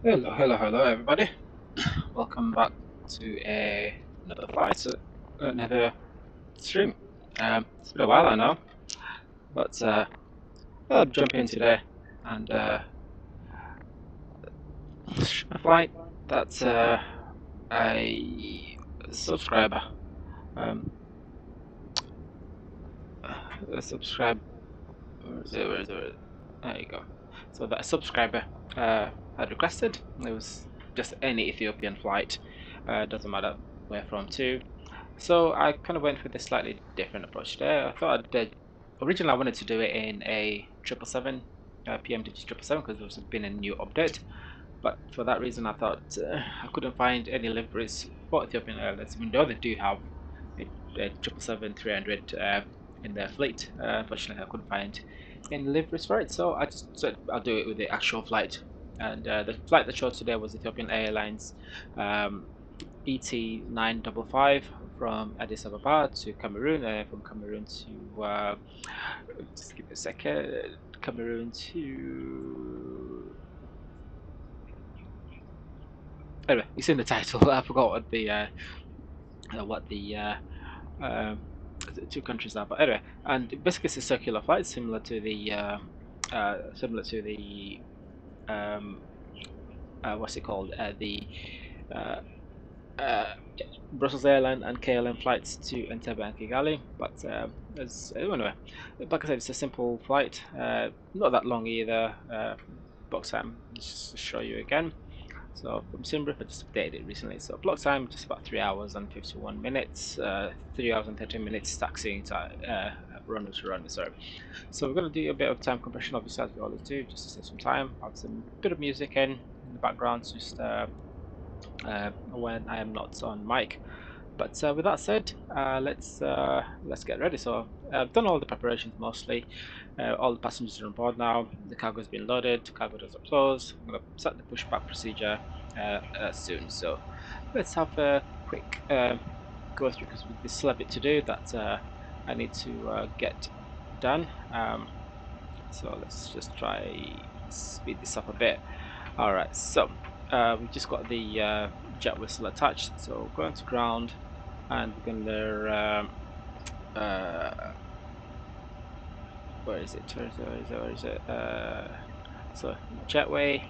Hello, everybody. Welcome back to another fight, another stream. It's been a while, I know, but I'll jump in today and a fight that a subscriber, um, a subscribe, where is it? There you go. So that a subscriber had requested. It was just any Ethiopian flight, doesn't matter where from to. So I kind of went with a slightly different approach there. I thought originally I wanted to do it in a 777 PMDG 777 because there's been a new update. But for that reason, I thought I couldn't find any liveries for Ethiopian Airlines, even though they do have a 777-300 in their fleet. Unfortunately, I couldn't find any liveries for it, so I just said I'll do it with the actual flight. And the flight that chose today was Ethiopian Airlines ET955 from Addis Ababa to Cameroon, from Cameroon to just give me a second. Cameroon to anyway, it's in the title. I forgot what the two countries are, but anyway, and basically it's a circular flight similar to the um, what's it called, the uh, uh, Brussels Airline and KLM flights to Entebbe and Kigali. But as anyway, like I said, it's a simple flight, not that long either. Box time, just to show you again. So from Simbra, I just updated it recently. So block time just about 3 hours and 51 minutes, 3 hours and 13 minutes taxiing time, runner to runner. Sorry. So we're going to do a bit of time compression, obviously, as we always do, just to save some time. I'll have some bit of music in the background, just when I am not on mic. But with that said, let's get ready. So I've done all the preparations mostly. All the passengers are on board now. The cargo has been loaded. Cargo doors are closed. I'm going to set the pushback procedure soon. So let's have a quick go through because there's still a bit to do that I need to get done. So let's just try speed this up a bit. All right. So we've just got the jet whistle attached. So going to ground. And we're gonna where is it? Where is it? So jetway,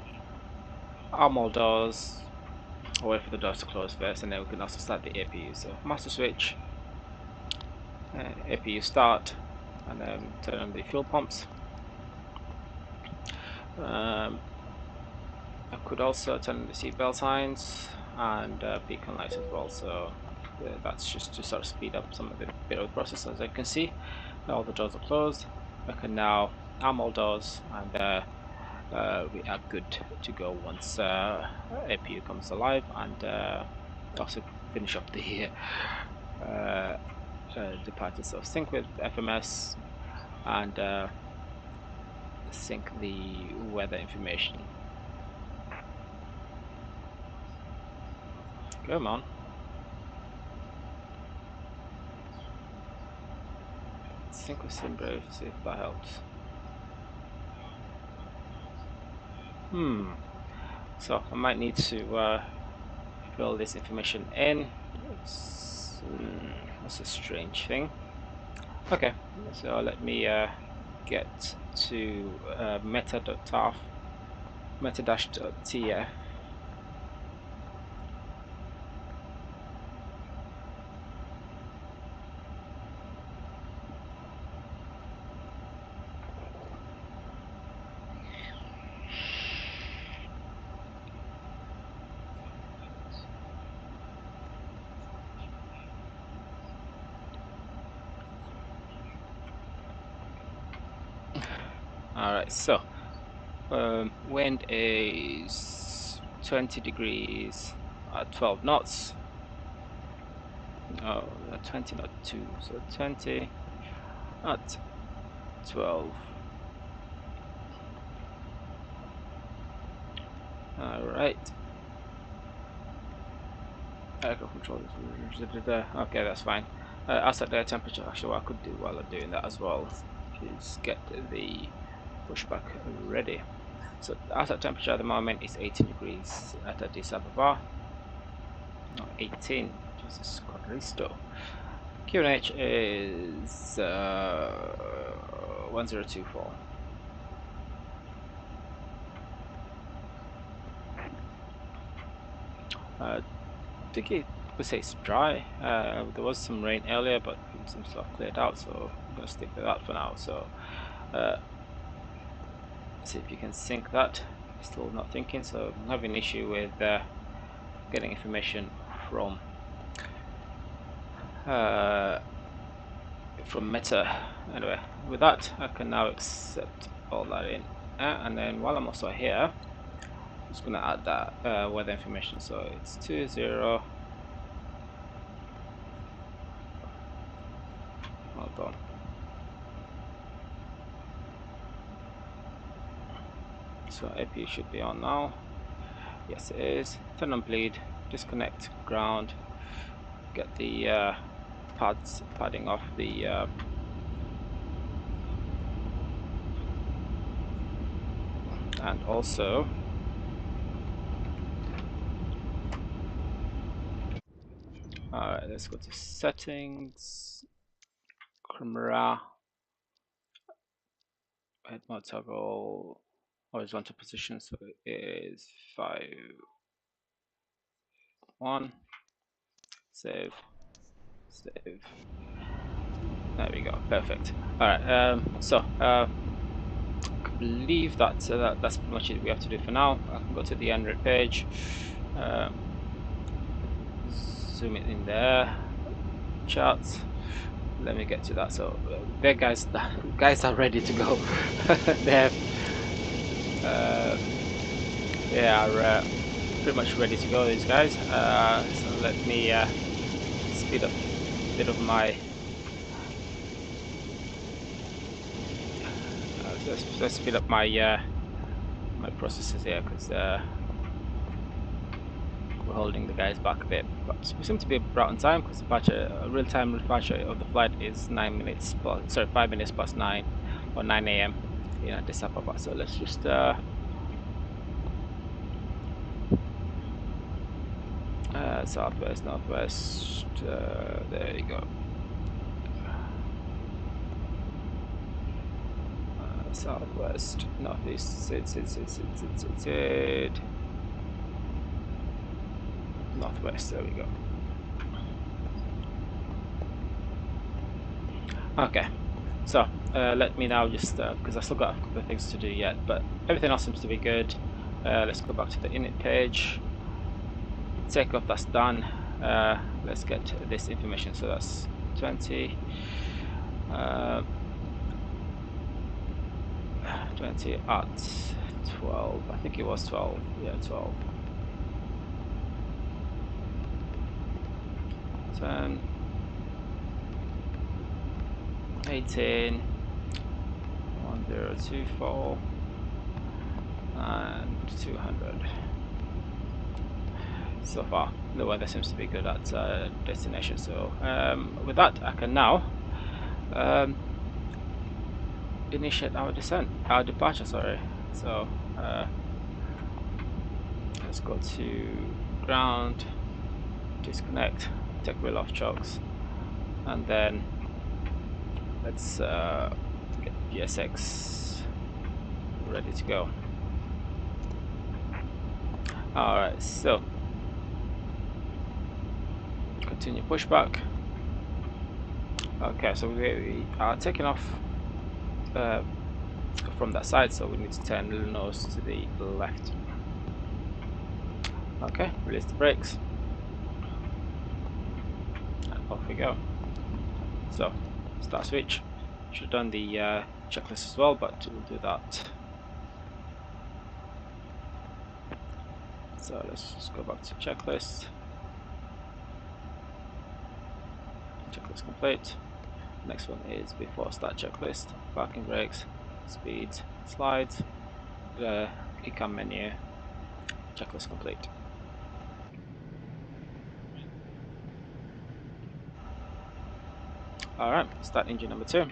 arm all doors. I'll wait for the doors to close first, and then we can also start the APU. So master switch, APU start, and then turn on the fuel pumps. I could also turn on the seatbelt signs and beacon lights as well. So that's just to sort of speed up some of the bit of the process. As I can see, all the doors are closed. I can now arm all doors, and we are good to go once APU comes alive, and also finish up the departure. So sync with FMS and sync the weather information. Come on. Sync with Simbra, see if that helps. So I might need to fill this information in. That's a strange thing. Okay, so let me get to meta.taf, meta-tf. Alright, so wind is 20 degrees at 12 knots. Oh, 20 not 2, so 20 at 12. Alright. Aircraft control. Okay, that's fine. Outside air temperature, actually what I could do while I'm doing that as well is get the pushback ready. So the outside temperature at the moment is 18 degrees at Addis Ababa. No, 18. Jesus Christo. QNH is 1024. I think it would say it's dry. There was some rain earlier, but it seems to have cleared out, so I'm gonna stick with that for now. So see if you can sync that. Still not thinking, so I'm having an issue with getting information from Meta. Anyway, with that, I can now accept all that in, and then while I'm also here, I'm just gonna add that weather information. So it's 20. Hold on. So AP should be on now. Yes, it is. Turn on bleed. Disconnect ground. Get the padding off the and also alright, let's go to settings, camera, head mode toggle, horizontal position, so it is 5 1. Save. There we go, perfect. Alright, so I believe that's pretty much it we have to do for now. I can go to the Android page, zoom it in there, charts. Let me get to that. So there, guys are ready to go. They are pretty much ready to go, these guys. So let me speed up a bit of my let's speed up my my processes here, because we're holding the guys back a bit, but we seem to be right on time, because the real-time departure of the flight is 5 minutes past 9 or 9 a.m. in Addis Ababa. So let's just southwest, northwest. There you go. Southwest, northeast, northwest. There we go. Okay, so let me now just because I still got a couple of things to do yet, but everything else seems to be good. Let's go back to the init page. Takeoff, that's done. Let's get this information. So that's 20. 20 at 12. I think it was 12. Yeah, 12. 10. 18. 1024. And 200. So far, the weather seems to be good at destination. So with that, I can now initiate our departure. Sorry. So let's go to ground, disconnect, take wheel off chokes, and then let's get GSX ready to go. Alright, so continue pushback. Okay, so we are taking off from that side, so we need to turn the nose to the left. Okay, release the brakes, and off we go. So start switch. Should have done the checklist as well, but we'll do that. So let's just go back to checklist. Checklist complete. Next one is before start checklist. Parking brakes, speeds, slides, ecam menu. Checklist complete. Alright, start engine number 2.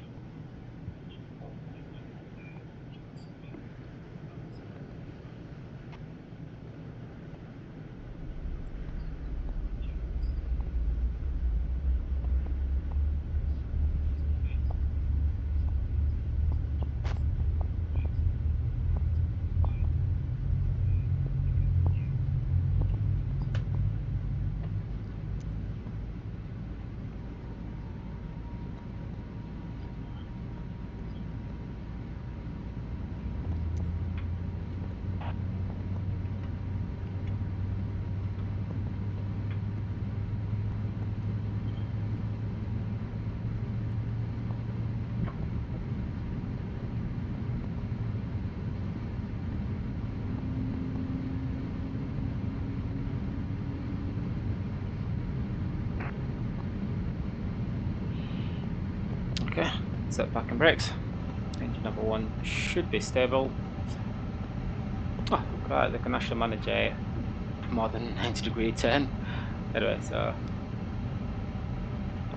Okay, set parking brakes. Engine number 1 should be stable. Oh, look at that, they can actually manage a more than 90-degree turn. Anyway, so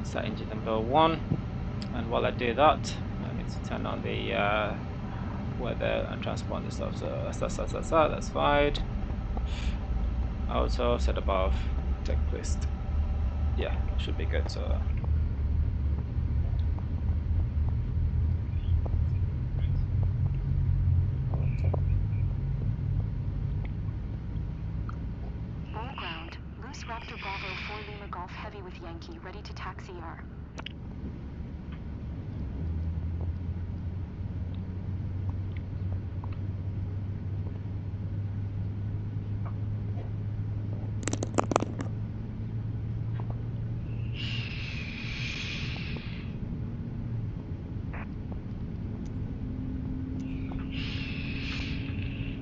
set engine number 1, and while I do that, I need to turn on the weather and transponder stuff. So that's fine. Auto set above, checklist. Yeah, should be good. So all ground. Loose Raptor Bravo 4 Lima Golf Heavy with Yankee, ready to taxi R.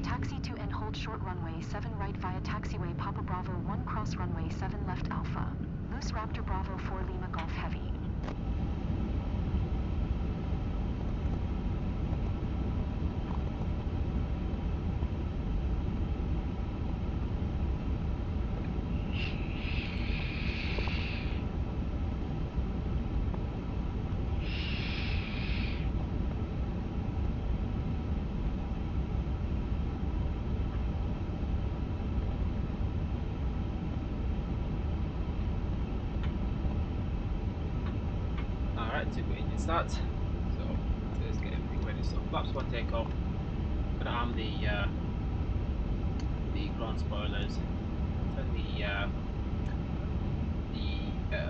Taxi to and hold short runway 7 right via taxiway Papa Bravo 1 cross runway 7 left Alpha. Loose Raptor Bravo 4 Lima Golf Heavy. alright, super engine start. So let's get everything ready. So flaps 1 take off. Gonna arm the ground spoilers. Turn the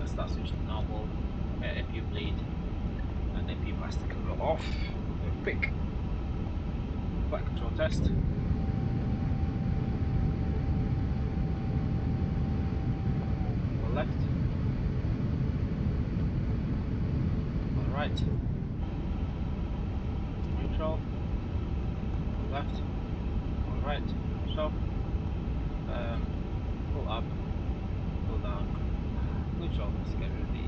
start switch to normal. FU bleed and FU master can go off. Do a quick flight control test. Go left. Go right. Neutral. Go left. Go right. Stop. Pull up. Pull down. Neutral. Let's get rid of the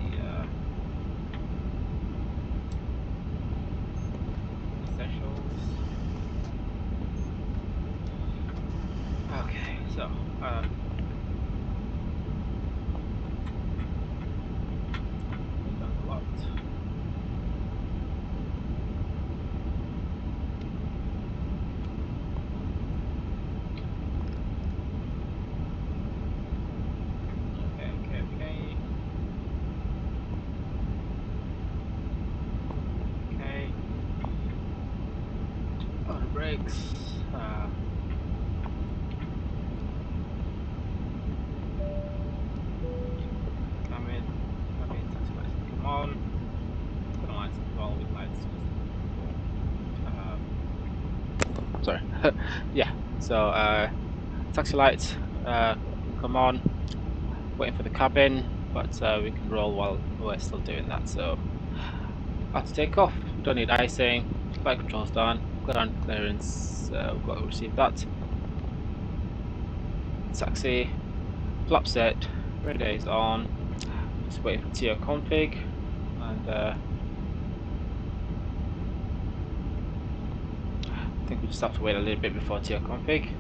essentials. Okay, so done a lot. Okay. On brakes. Come in, taxi lights come on. Put on lights as well with lights. Sorry. Yeah. So taxi lights come on. Waiting for the cabin, but we can roll while we're still doing that. So after takeoff, we don't need icing. Flight controls done. Ground clearance. We've got to receive that. Taxi. Flap set. Radar is on. Just waiting for TO config, and I think we just have to wait a little bit before TO config.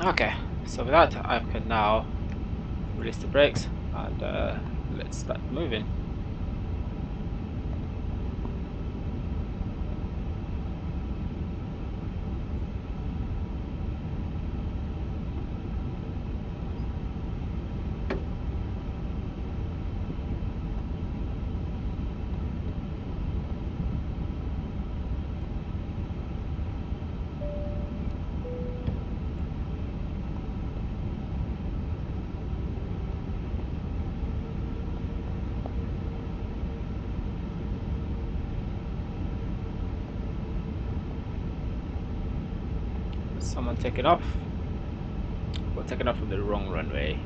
Okay, so with that, I can now release the brakes and let's start moving. Someone take it off. We're taking off from the wrong runway.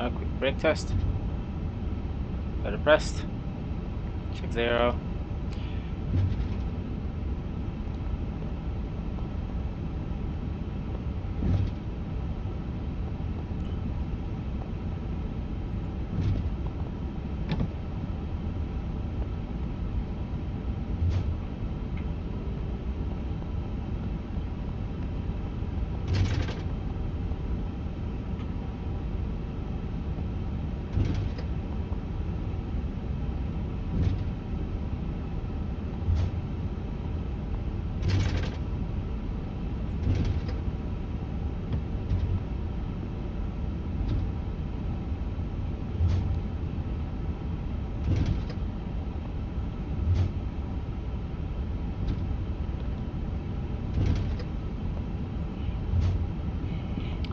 a quick brake test. Pedal pressed. Check 0.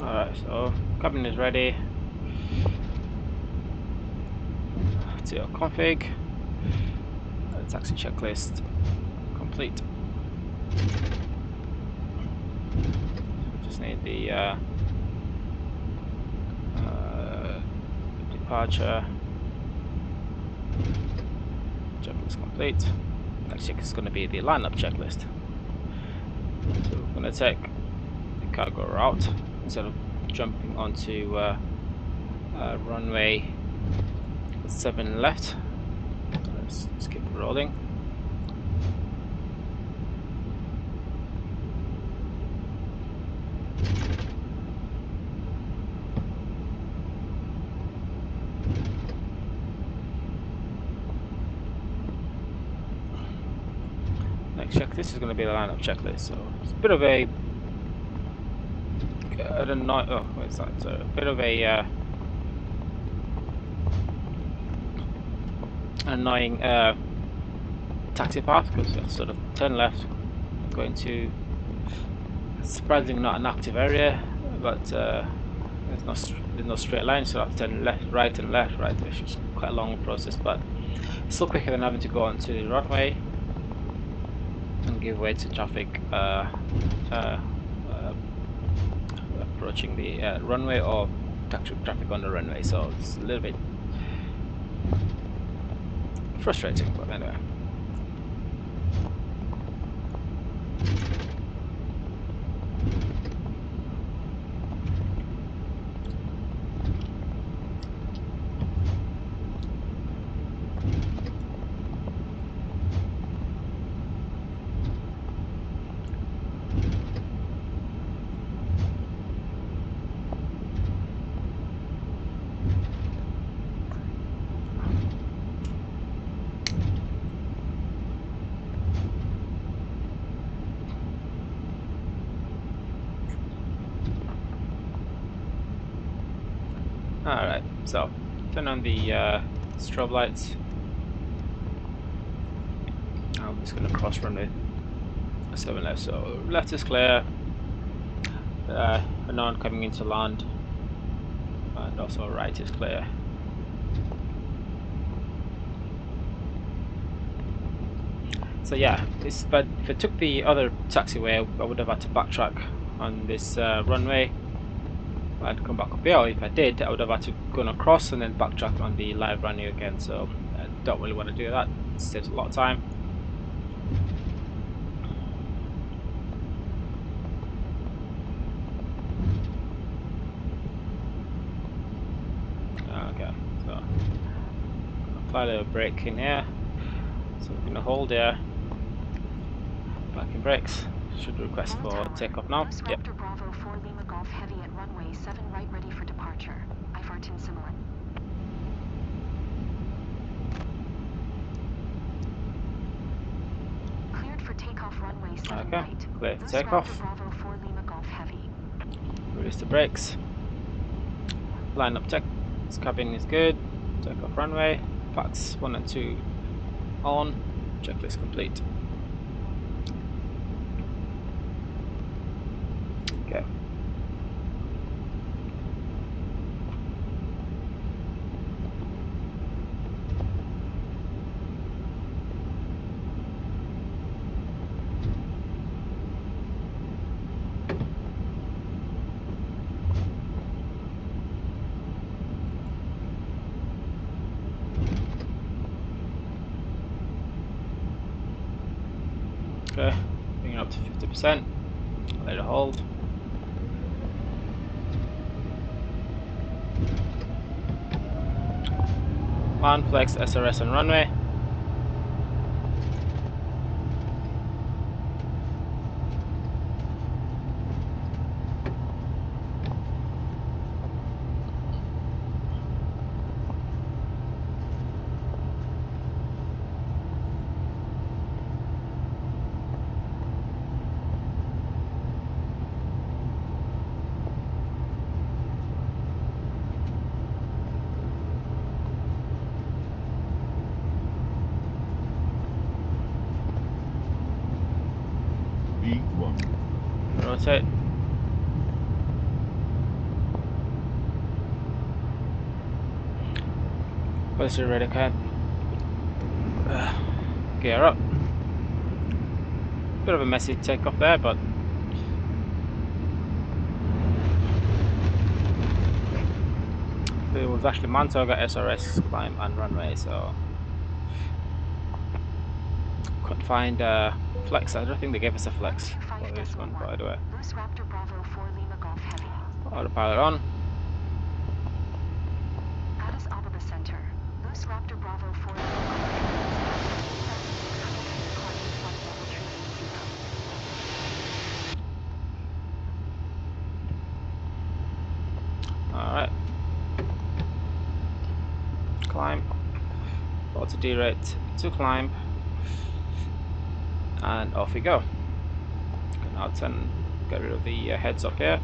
Alright, so cabin is ready. To your config. Taxi checklist complete. Just need the departure checklist complete. Next check is going to be the lineup checklist. So we're going to take the cargo route instead of jumping onto runway 7 left. Let's keep rolling. Next check, this is going to be the lineup checklist, so it's a bit of a what's that? So a bit of a annoying taxi path, because you have to sort of turn left, going to surprisingly not an active area, but there's no straight line, so I have to turn left, right, and left, right. It's just quite a long process, but it's still quicker than having to go onto the runway and give way to traffic approaching the runway, or traffic on the runway. So it's a little bit frustrating, but anyway. Alright, so turn on the strobe lights. I'm just going to cross runway 7 left, so left is clear, unknown coming into land, and also right is clear. So yeah, but if I took the other taxiway, I would have had to backtrack on this runway. I'd come back up here, or if I did, I would have had to go across and then backtrack on the live runway again, so I don't really want to do that. It saves a lot of time. Okay, so apply a little brake in here, so we're going to hold here, parking brakes, should request for takeoff now. Yep. Raptor Bravo 4 Lima Golf Heavy at runway 7 right, ready for departure. Ivartin Simulin. Cleared for takeoff runway 7 Okay, right. clear for takeoff. Raptor Bravo 4 Lima Golf Heavy. Release the brakes. Line up check. This cabin is good. Takeoff runway. Packs 1 and 2 on. Checklist complete. Okay. Okay, bring it up to 50%. Let it hold. Land, flex, SRS and runway. V1. Rotate. Place your radar card. Gear up. Bit of a messy takeoff there, but it was actually Mantoga, SRS, climb and runway, so couldn't find flex. I don't think they gave us a flex for this one, by the way. Loose Raptor Bravo 4 Lima Golf Heavy. Autopilot on. Addis Ababa Center. Loose Raptor Bravo 4 Lima Golf Heavy. 6,600 feet climbing flight level 0. Alright. Climb. Auto derate to climb. And off we go. Okay, now get rid of the heads up here.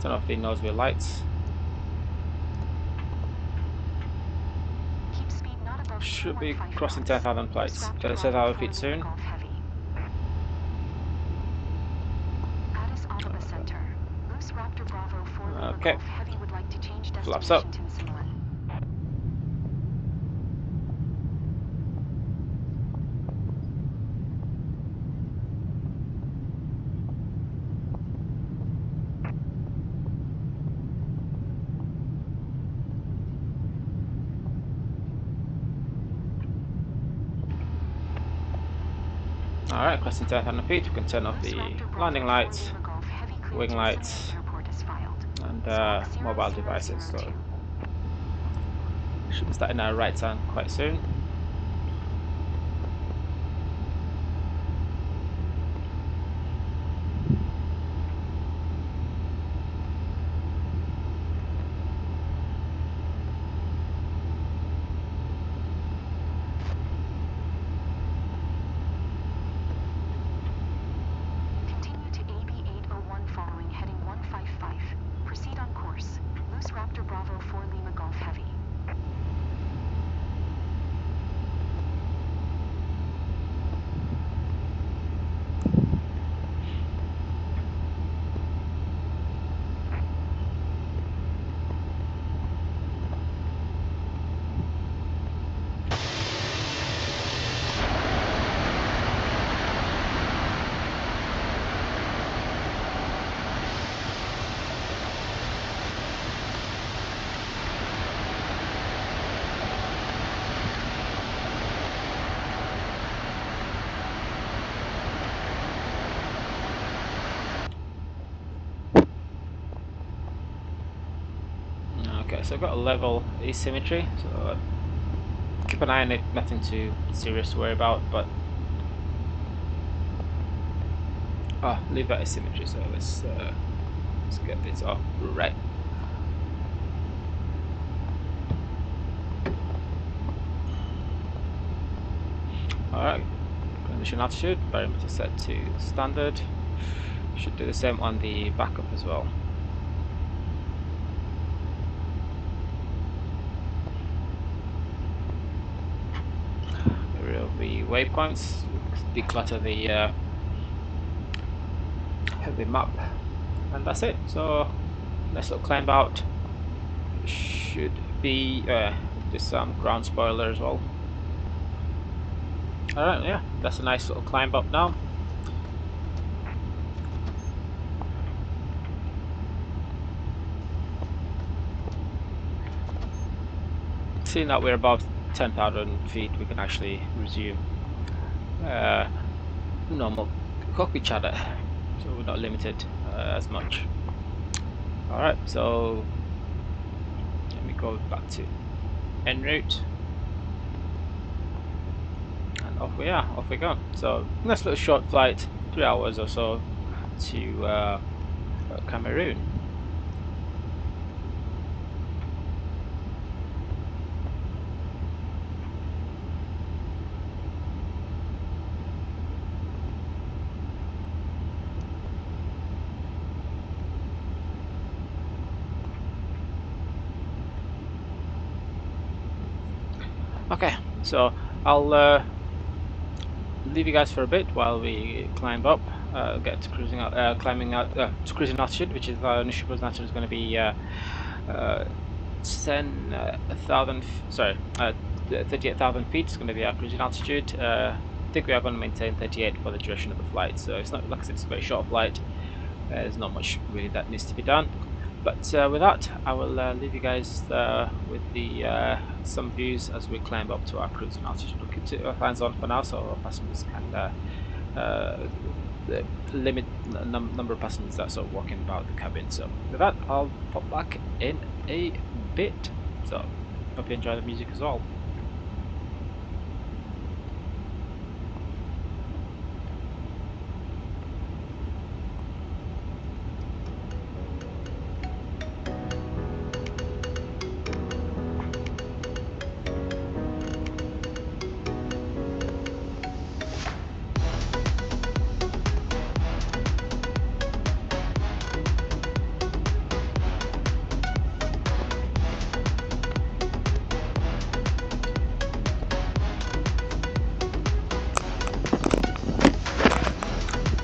Turn off the nose wheel lights. Keep speed not above Should be 215 crossing knots. 10,000 Loose flights. Raptor 10,000 Bravo 4 feet soon. Lima Golf Heavy. Addis Ababa Center. Loose Raptor Bravo 4 Lima Okay. Golf Heavy would like to change Flaps up. destination to Nsimula. Alright, crossing 10,000 feet. We can turn off the landing lights, wing lights, and mobile devices. So should be starting our right turn quite soon. Continue to AB 801 following heading 155. Proceed on course. Loose Raptor Bravo 4 Lima Golf Heavy. Okay, so I've got a level asymmetry, so keep an eye on it, nothing too serious to worry about, but leave that asymmetry, so let's get this off right. Alright, condition altitude, parameter set to standard. Should do the same on the backup as well. Get rid of the waypoints, declutter the map, and that's it. So nice little climb out. Should be just some ground spoiler as well. Alright, yeah, that's a nice little climb up now. Seeing that we're above 10,000 feet, we can actually resume normal cockpit chatter, so we're not limited as much. Alright, so let me go back to en route, and off we are, off we go. So nice little short flight, 3 hours or so to Cameroon. Okay, so I'll leave you guys for a bit while we climb up, get to cruising out, climbing out to cruising altitude, which is our initial cruising altitude is going to be 38,000 feet. It's going to be our cruising altitude. I think we are going to maintain 38 for the duration of the flight. So it's not, like I said, it's a very short flight. There's not much really that needs to be done. But with that, I will leave you guys with the some views as we climb up to our cruising altitude. We'll keep our fans on for now, so our passengers can limit number of passengers that sort of walking about the cabin. So with that, I'll pop back in a bit. So hope you enjoy the music as well.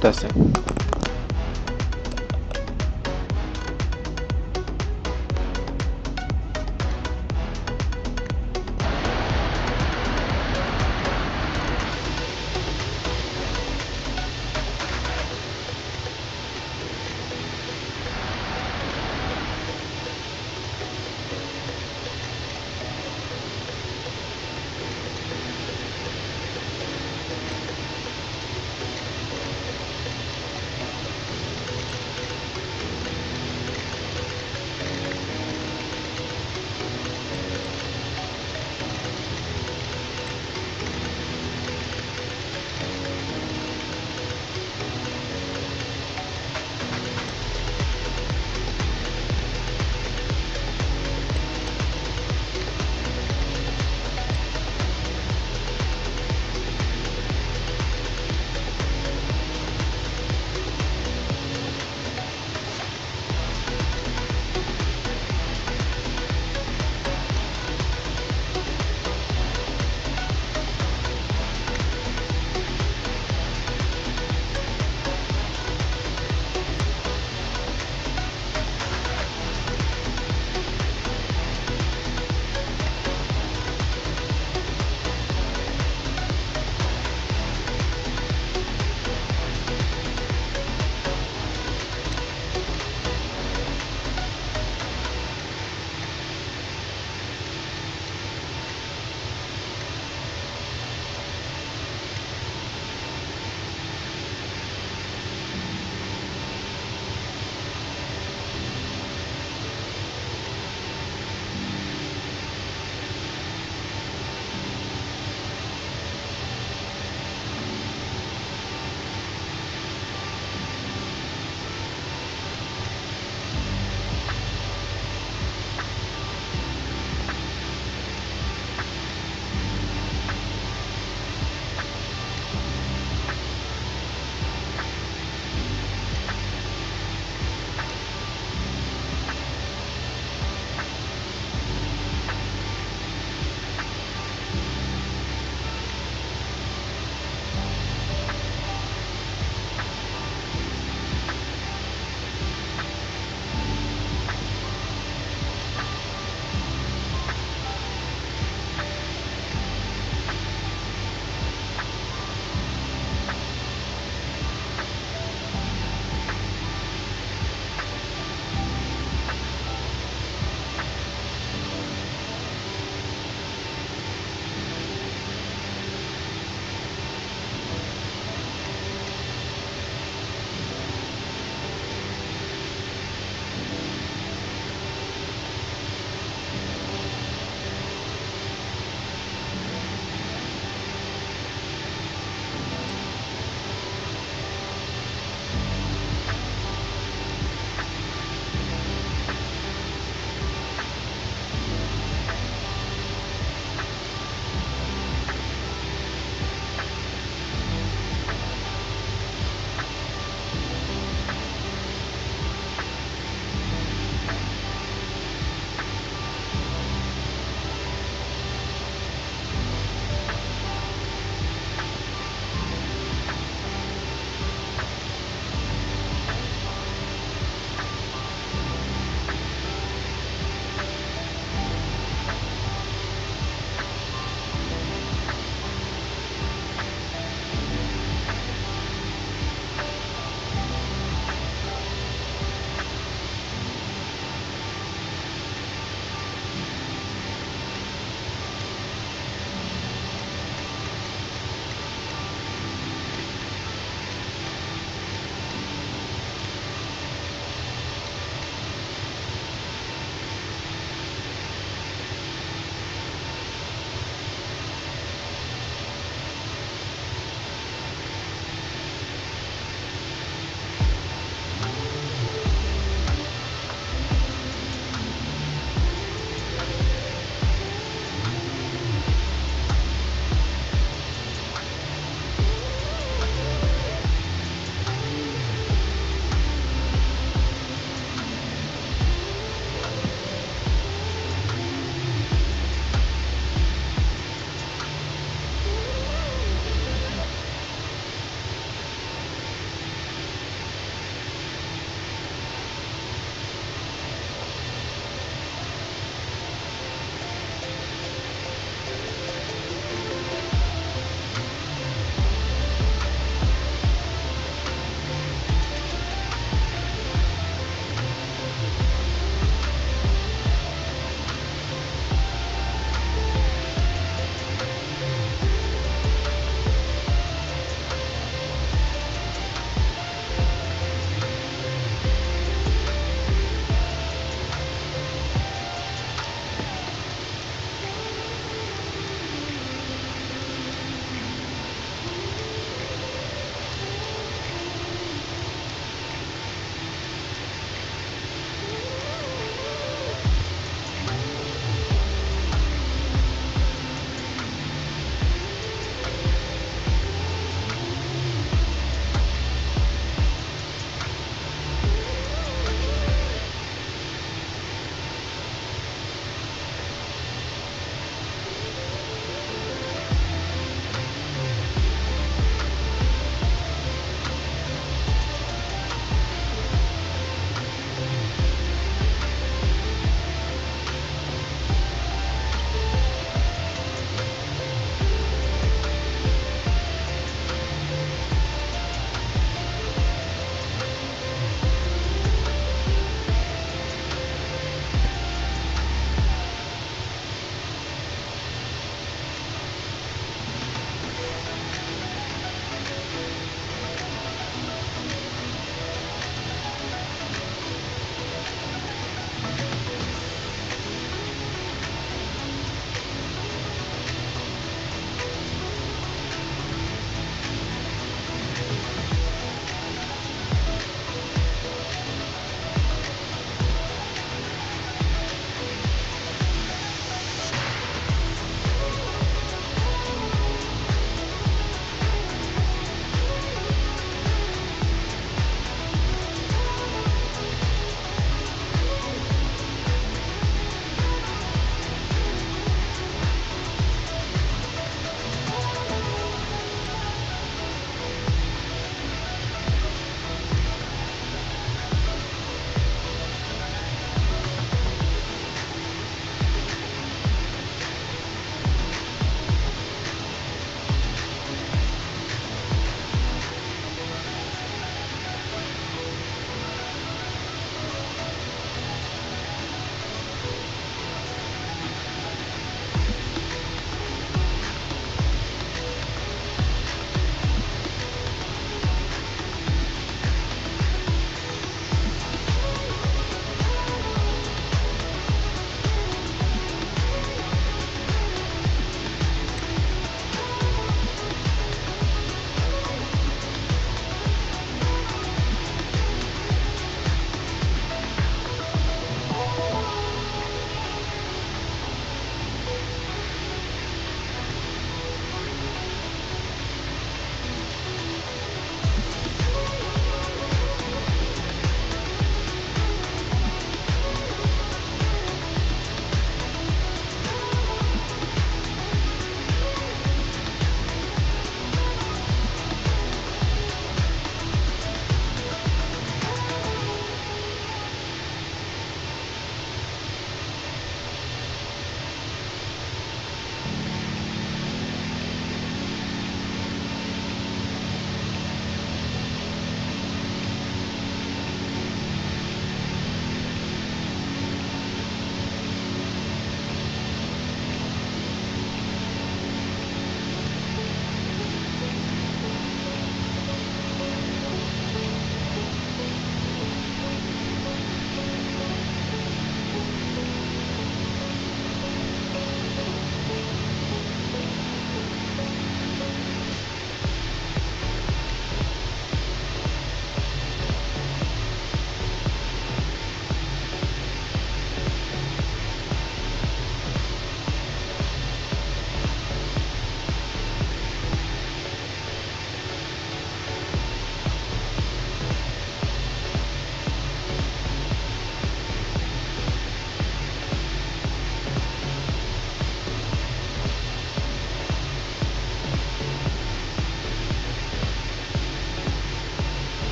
Testing.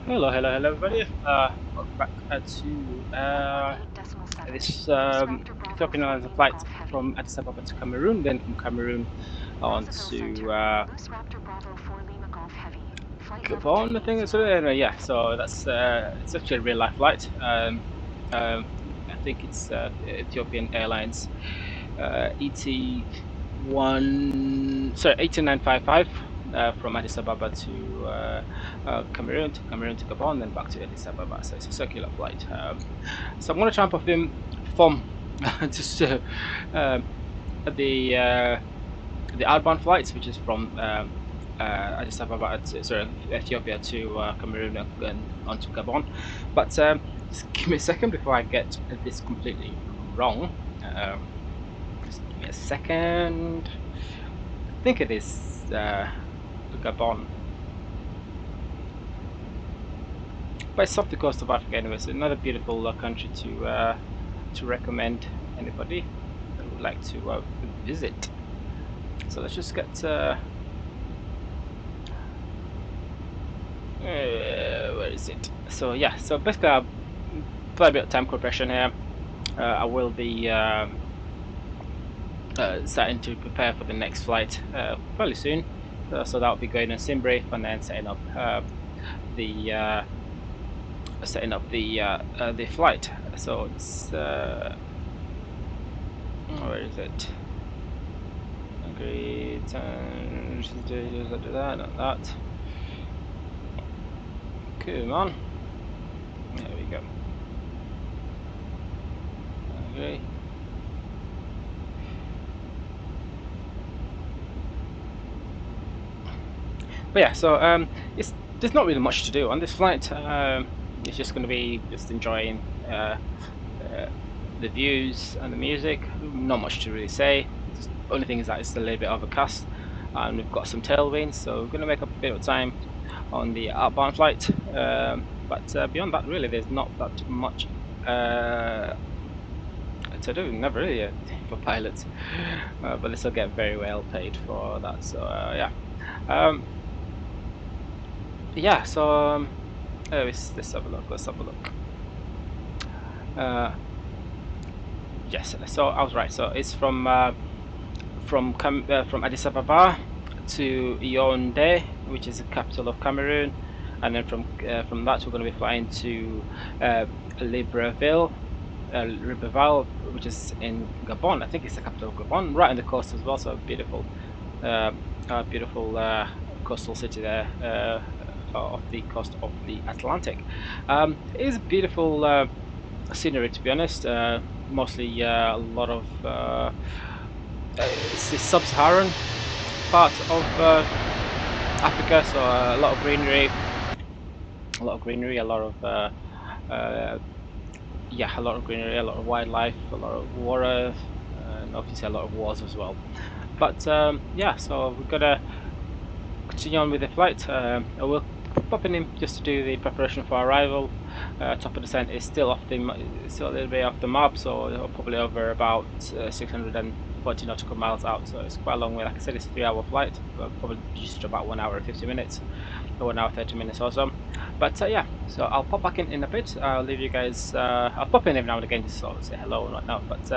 Hello, everybody. Welcome back to 118.7. this Loose Raptor Bravo Ethiopian 4 Airlines Lima flight Golf Heavy. from Addis Ababa to Cameroon, then from Cameroon on Brazzaville to Center. Loose Raptor Bravo 4 Lima Golf Heavy. Flight level Gabon, I think it's 380. anyway, yeah. So that's it's actually a real life flight. Um, I think it's Ethiopian Airlines ET 18955 from Addis Ababa to Cameroon to Gabon, then back to Addis Ababa. So it's a circular flight. So I'm going to try and perform just the uh, the outbound flights, which is from Addis Ababa, sorry, Ethiopia to Cameroon and onto Gabon. But just give me a second before I get this completely wrong. Just give me a second. I think it is Gabon, but it's off the coast of Africa anyway. So another beautiful country to recommend anybody that would like to visit. So let's just get where is it? So yeah, so basically I'll play a bit of time compression here. I will be starting to prepare for the next flight fairly soon. So that'll be going on sim brief and then the setting up the flight. So it's where is it? Agreed. Not that. Come on. There we go. Okay. But yeah, so there's not really much to do on this flight. It's just going to be just enjoying the views and the music. Not much to really say. The only thing is that it's a little bit overcast, and we've got some tailwinds, so we're going to make up a bit of time on the outbound flight. But beyond that, really, there's not that much to do. Never really for pilots, but they still get very well paid for that. So yeah. Yeah, so let's have a look. Let's have a look. Yes, so I was right. So it's from Addis Ababa to Yaoundé, which is the capital of Cameroon, and then from that we're going to be flying to Libreville, which is in Gabon. I think it's the capital of Gabon, right on the coast as well. So beautiful, beautiful coastal city there off the coast of the Atlantic. It is a beautiful scenery, to be honest. Mostly a lot of it's the sub-Saharan part of Africa, so a lot of greenery, a lot of yeah, a lot of greenery, a lot of wildlife, a lot of water, and obviously a lot of wars as well. But yeah, so we're gonna continue on with the flight. I will pop in just to do the preparation for arrival. Top of descent is still still a little bit off the map, so probably over about 640 nautical miles out. So it's quite a long way. Like I said, it's a 3-hour flight, but probably just about 1 hour and 50 minutes, or 1 hour 30 minutes or so. But yeah, so I'll pop back in a bit. I'll leave you guys. I'll pop in every now and again just sort of say hello and whatnot. But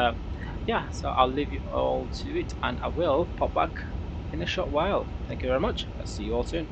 yeah, so I'll leave you all to it, and I will pop back in a short while. Thank you very much. I'll see you all soon.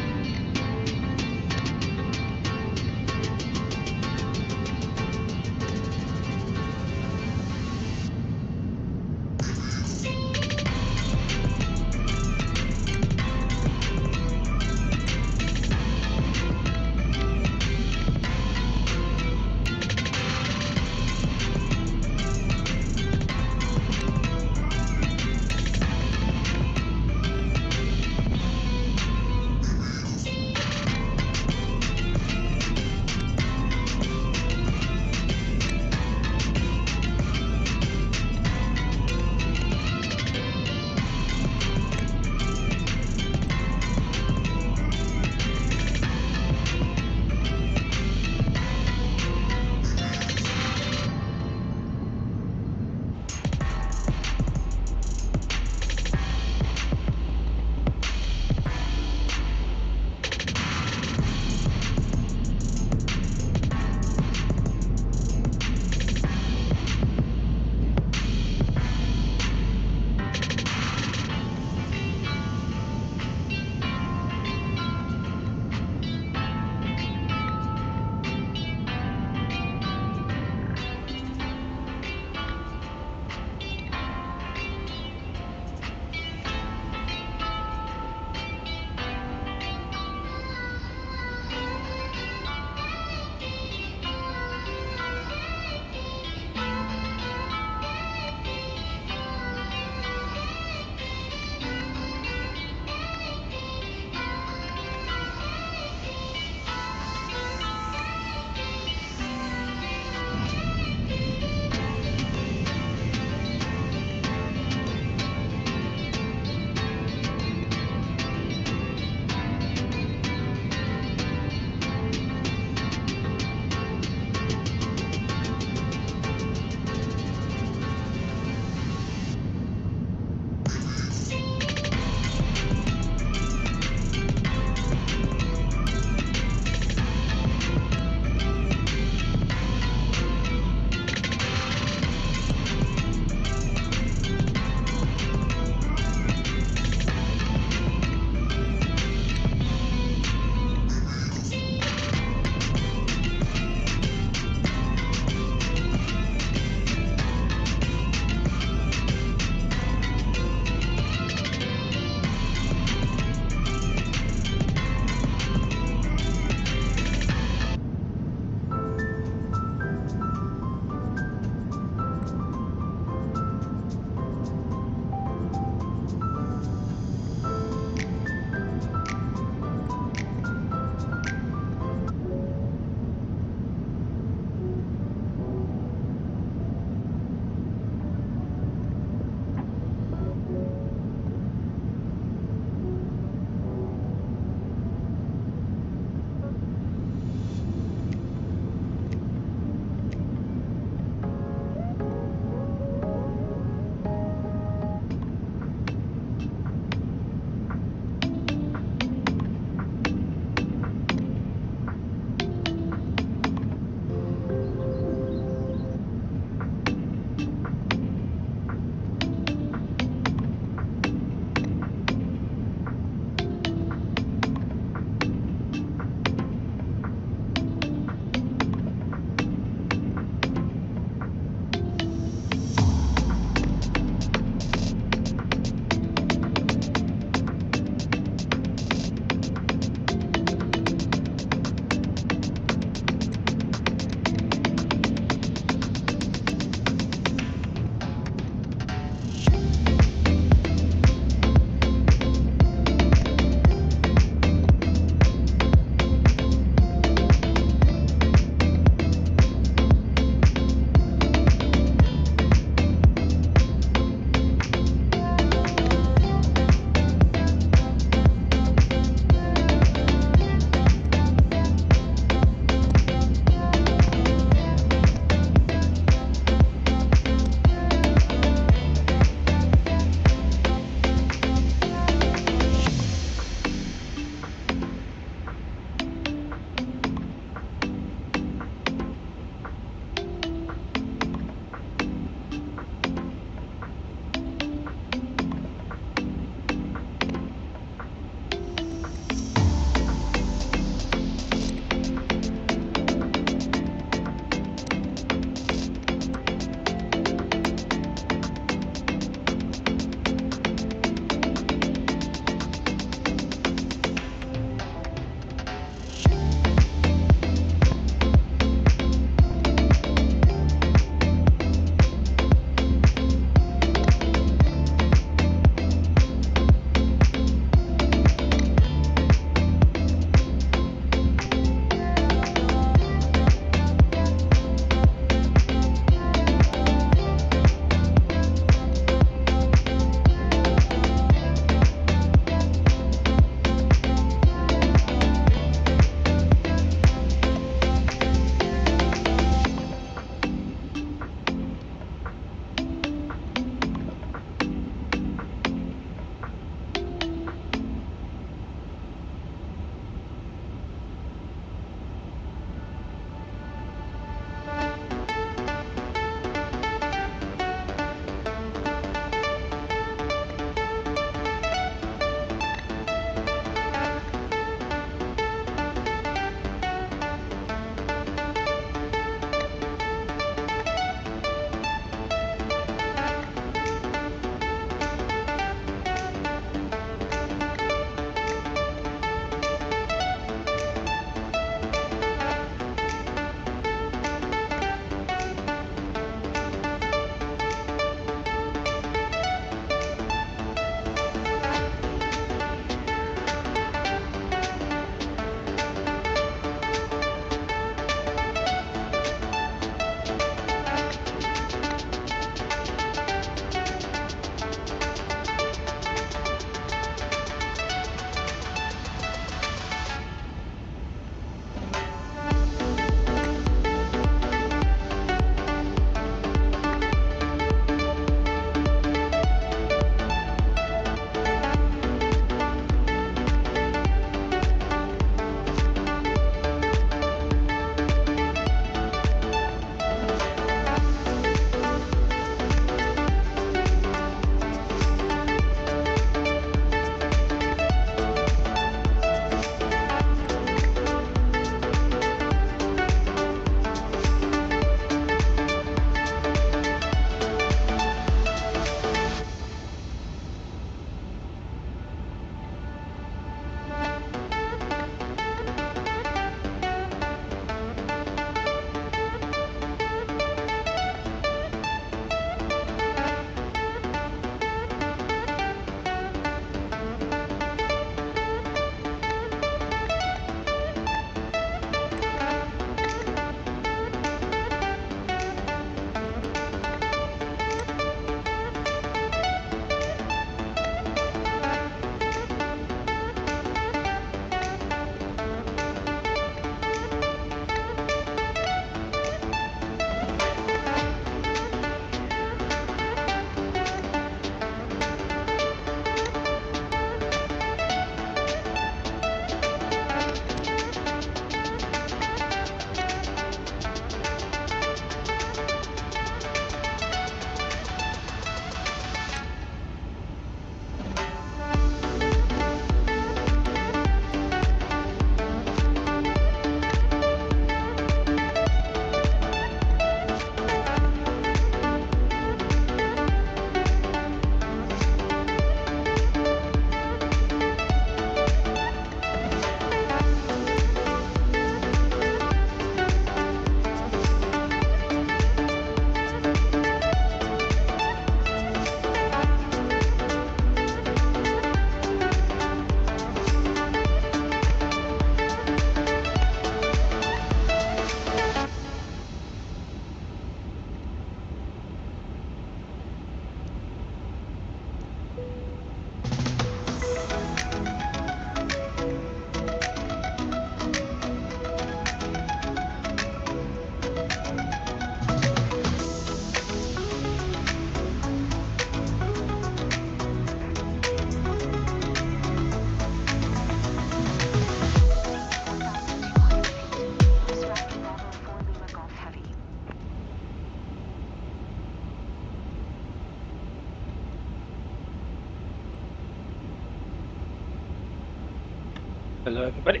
Hello everybody,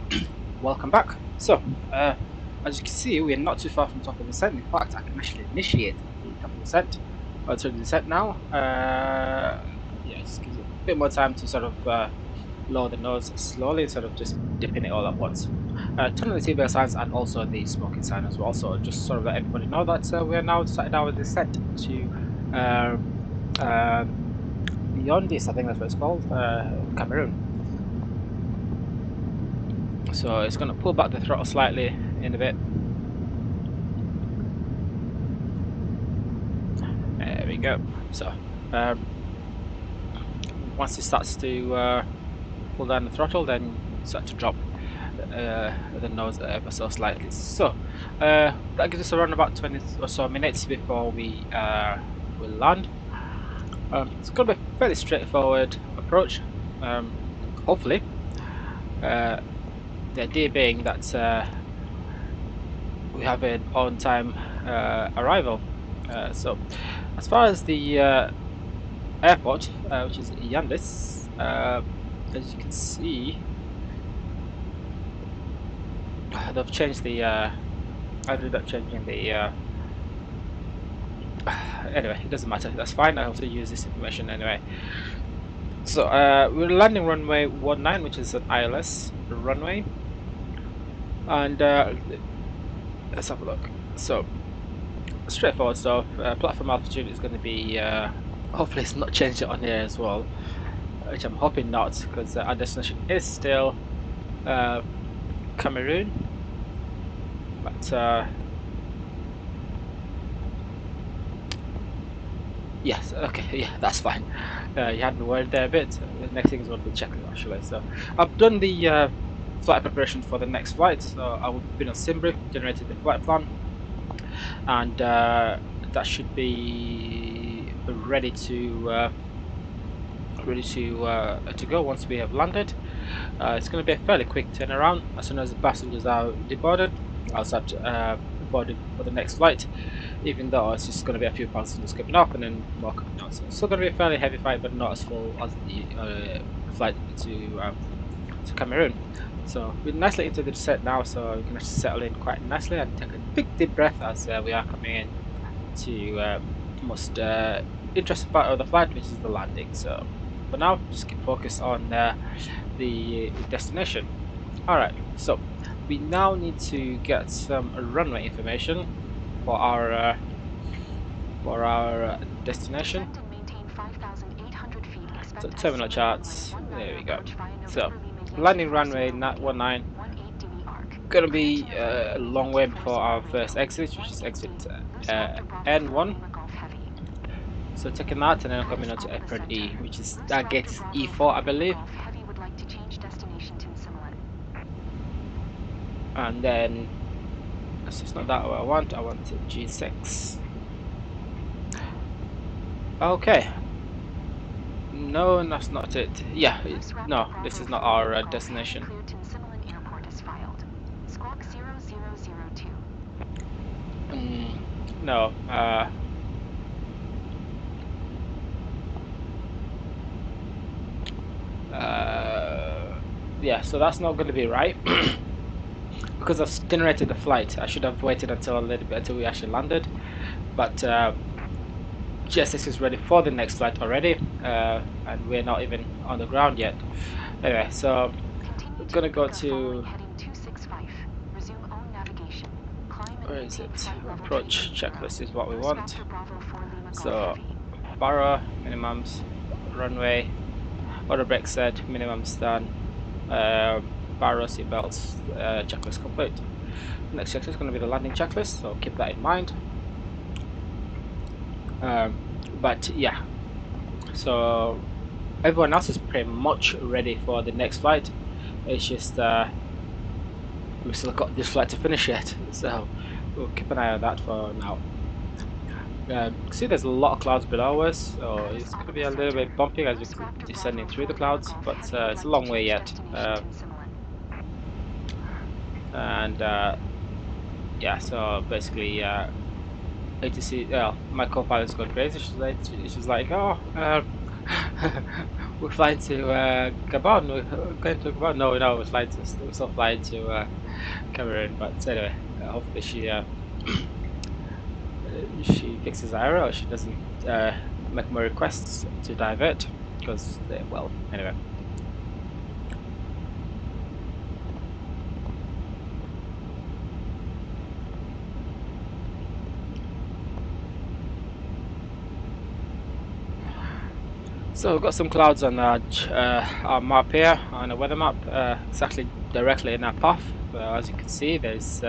welcome back. So, as you can see, we're not too far from the top of the descent. In fact, I can actually initiate the top of the descent. I'll turn the descent now. Yeah, just gives it a bit more time to sort of lower the nose slowly instead of just dipping it all at once. Turn on the seatbelt signs and also the smoking sign as well. So just sort of let everybody know that we're now starting our descent to Yaoundé, I think that's what it's called, Cameroon. So it's going to pull back the throttle slightly in a bit. There we go. So once it starts to pull down the throttle, then start to drop the nose ever so slightly. So that gives us around about 20 or so minutes before we will land. It's going to be a fairly straightforward approach, hopefully. The idea being that we have an on-time arrival. So as far as the airport, which is Addis, as you can see, they've changed the I ended up changing the anyway, it doesn't matter, that's fine. I also use this information anyway. So we're landing runway 19, which is an ILS runway, and let's have a look. So straightforward stuff. Platform altitude is going to be hopefully it's not changed it on here as well, which I'm hoping not, because our destination is still Cameroon, but yes, okay, yeah, that's fine. You had me worried there a bit. The next thing is what we'll check actually. So I've done the flight preparation for the next flight. So I've been on Simbri, generated the flight plan, and that should be ready to go once we have landed. It's going to be a fairly quick turnaround. As soon as the passengers are deboarded, I'll start boarding for the next flight, even though it's just going to be a few passengers coming up and then more coming down. So it's still going to be a fairly heavy flight, but not as full as the flight to Cameroon. So we're nicely into the descent now, so we can actually settle in quite nicely and take a big deep breath as we are coming in to most interesting part of the flight, which is the landing. So for now, just keep focused on the destination. Alright, so we now need to get some runway information for our destination. So terminal charts, there we go. So landing runway 19, gonna be a long way before our first exit, which is exit N1. So taking that and then coming on to apron E, which is that gate is E4, I believe. And then it's not that what I want G6. Okay. No, that's not it. Yeah, no, this is not our destination. No, yeah, so that's not going to be right. Because I've generated the flight, I should have waited until a little bit until we actually landed. But GSX is ready for the next flight already, and we're not even on the ground yet. Anyway, so we're gonna go to, where is it? Approach checklist is what we want. So Barra minimums, runway, order brake set, minimums done, Barra seatbelts, checklist complete. Next checklist is going to be the landing checklist, so keep that in mind. But yeah, so everyone else is pretty much ready for the next flight. It's just we've still got this flight to finish yet, so we'll keep an eye on that for now. See, there's a lot of clouds below us, so it's going to be a little bit bumpy as we keep descending through the clouds, but it's a long way yet. Yeah, so basically ATC, my co-pilot's gone crazy. She's like oh, we're flying to Gabon. We're going to Gabon. No, no, we're still flying to Cameroon. But anyway, hopefully she fixes the error, or she doesn't make more requests to divert. Because well, anyway. So we've got some clouds on our map here, on the weather map, exactly directly in our path. As you can see, there's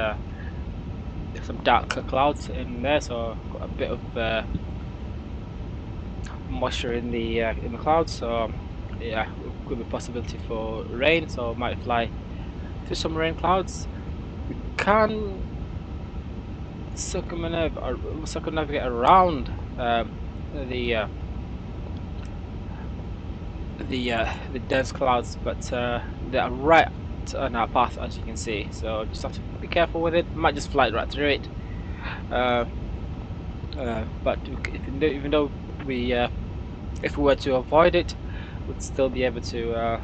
some darker clouds in there, so got a bit of moisture in the clouds. So yeah, could be possibility for rain. So might fly through some rain clouds. We can circumnavigate around the the dense clouds, but they are right on our path, as you can see. So just have to be careful with it. Might just fly right through it. But even though we, if we were to avoid it, we'd still be able to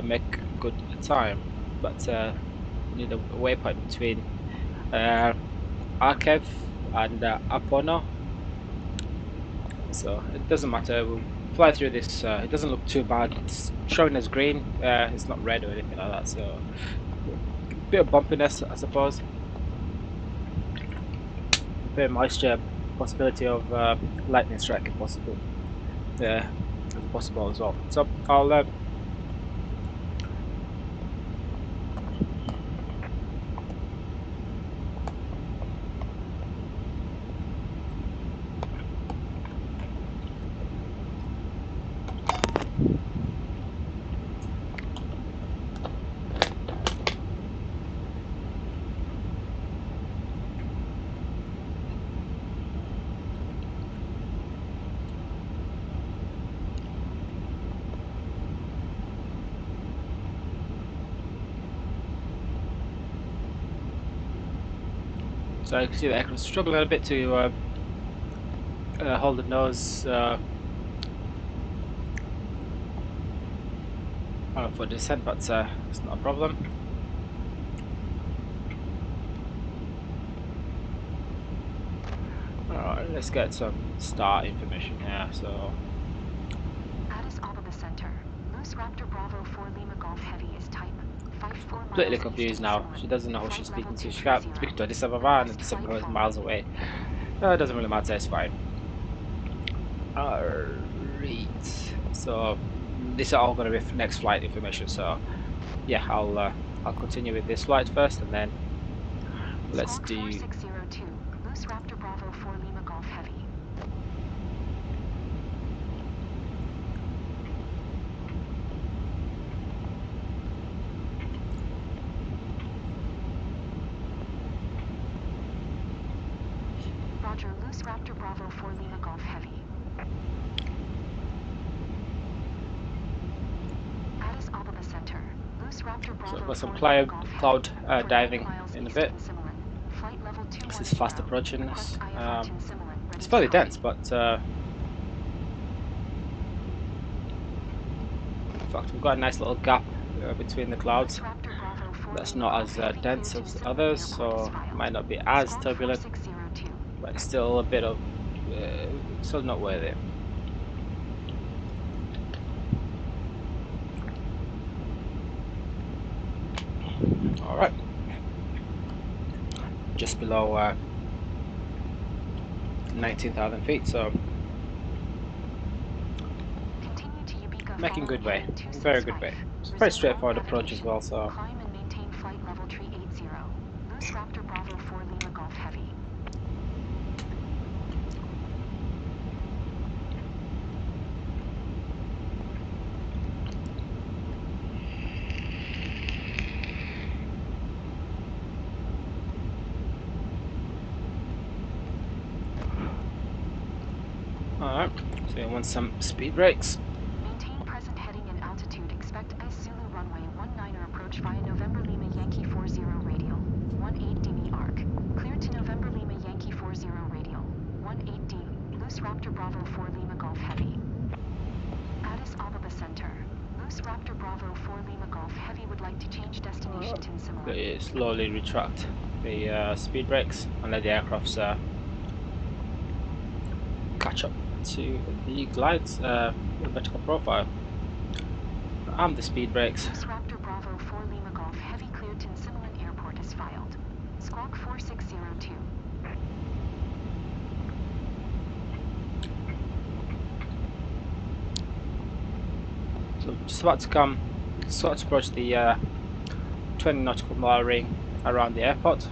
make good time. But need a waypoint between Arkev and Apono. So it doesn't matter. We'll fly through this. It doesn't look too bad. It's showing as green. It's not red or anything like that. So a bit of bumpiness, I suppose. A bit of moisture. Possibility of lightning strike if possible. As possible as well. So I'll. So you can see the aircraft struggling a bit to hold the nose for descent, but it's not a problem. Alright, let's get some start information here. So Addis Ababa Center. Loose Raptor Bravo 4 Lima Golf Heavy is type. completely confused now. She doesn't know who she's speaking to. She can't speak to Addis Ababa, and Addis Ababa is miles away. It doesn't really matter. It's fine. Alright. So these are all going to be next flight information. So yeah, I'll continue with this flight first, and then let's do. 4602. Loose Raptor Bravo 4 Lima Golf Heavy. Roger, Loose Raptor Bravo 4 Lima Golf Heavy. Addis Ababa Center. Loose Raptor Bravo. So we've got some 4 Lima cloud Golf diving in a bit. Flight level This is fast approaching us. It's It's fairly dense, but in fact we've got a nice little gap between the clouds. That's not as dense as others, so it might not be as turbulent, but it's still a bit of still not worth it. All right, just below 19,000 feet, so making good way, very good way. It's a very straightforward approach as well. So climb and maintain flight level 380. Loose Raptor Bravo 4 Lima Golf Heavy. alright, so you want some speed brakes. Maintain present heading and altitude. Expect Ice Zulu runway 19er approach via November Lima Yankee 40 radial 18 DB arc. Clear to November Lima Yankee 40 radial 18D. Loose Raptor Bravo 4 Lima Golf Heavy. Addis Ababa Loose Raptor Bravo 4 Lima Golf Heavy would like to change destination to Similar. Slowly retract the speed brakes and let the aircrafts catch up to the glides vertical profile. Arm the speed brakes. Loose Raptor Bravo 4 Lima Golf Heavy cleared to Nsimulin Airport is filed. Squawk 4602. So just about to come, sort of approach the 20 nautical mile ring around the airport.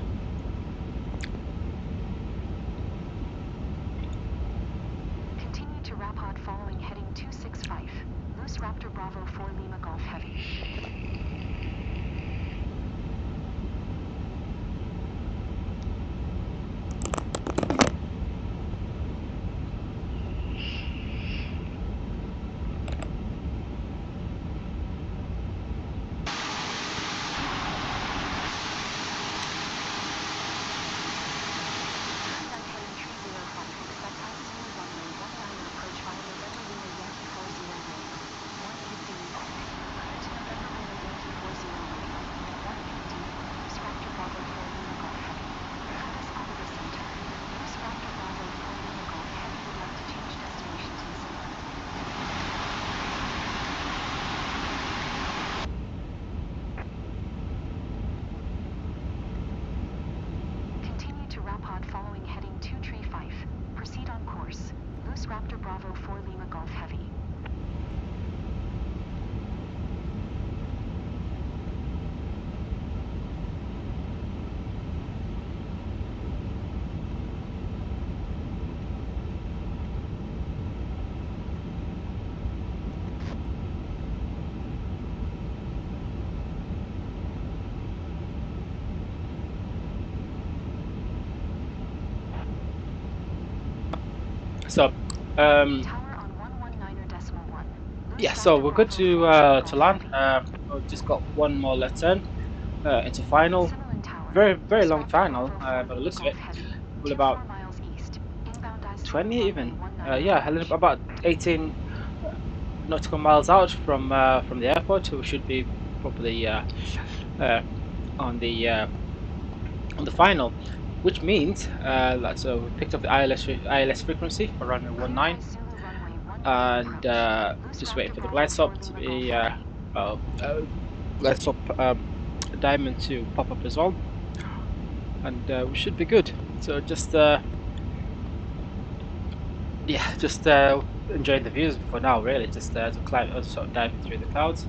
Continue to Rapod following heading 265. Loose Raptor Bravo 4 Lima Golf Heavy. Rapod following heading 235. Proceed on course. Loose Raptor Bravo 4 Lima Golf Heavy. So, yeah, so we're good to land. We've just got one more left turn into final. Very long final, by the looks of it. Well, about 20 even. Yeah, about 18 nautical miles out from the airport. So we should be probably on the final, which means that so we picked up the ILS frequency for runway 19, and just waiting for the glide stop to be glide stop diamond to pop up as well, and we should be good. So just yeah, just enjoying the views for now. Really, just to climb, sort of diving through the clouds.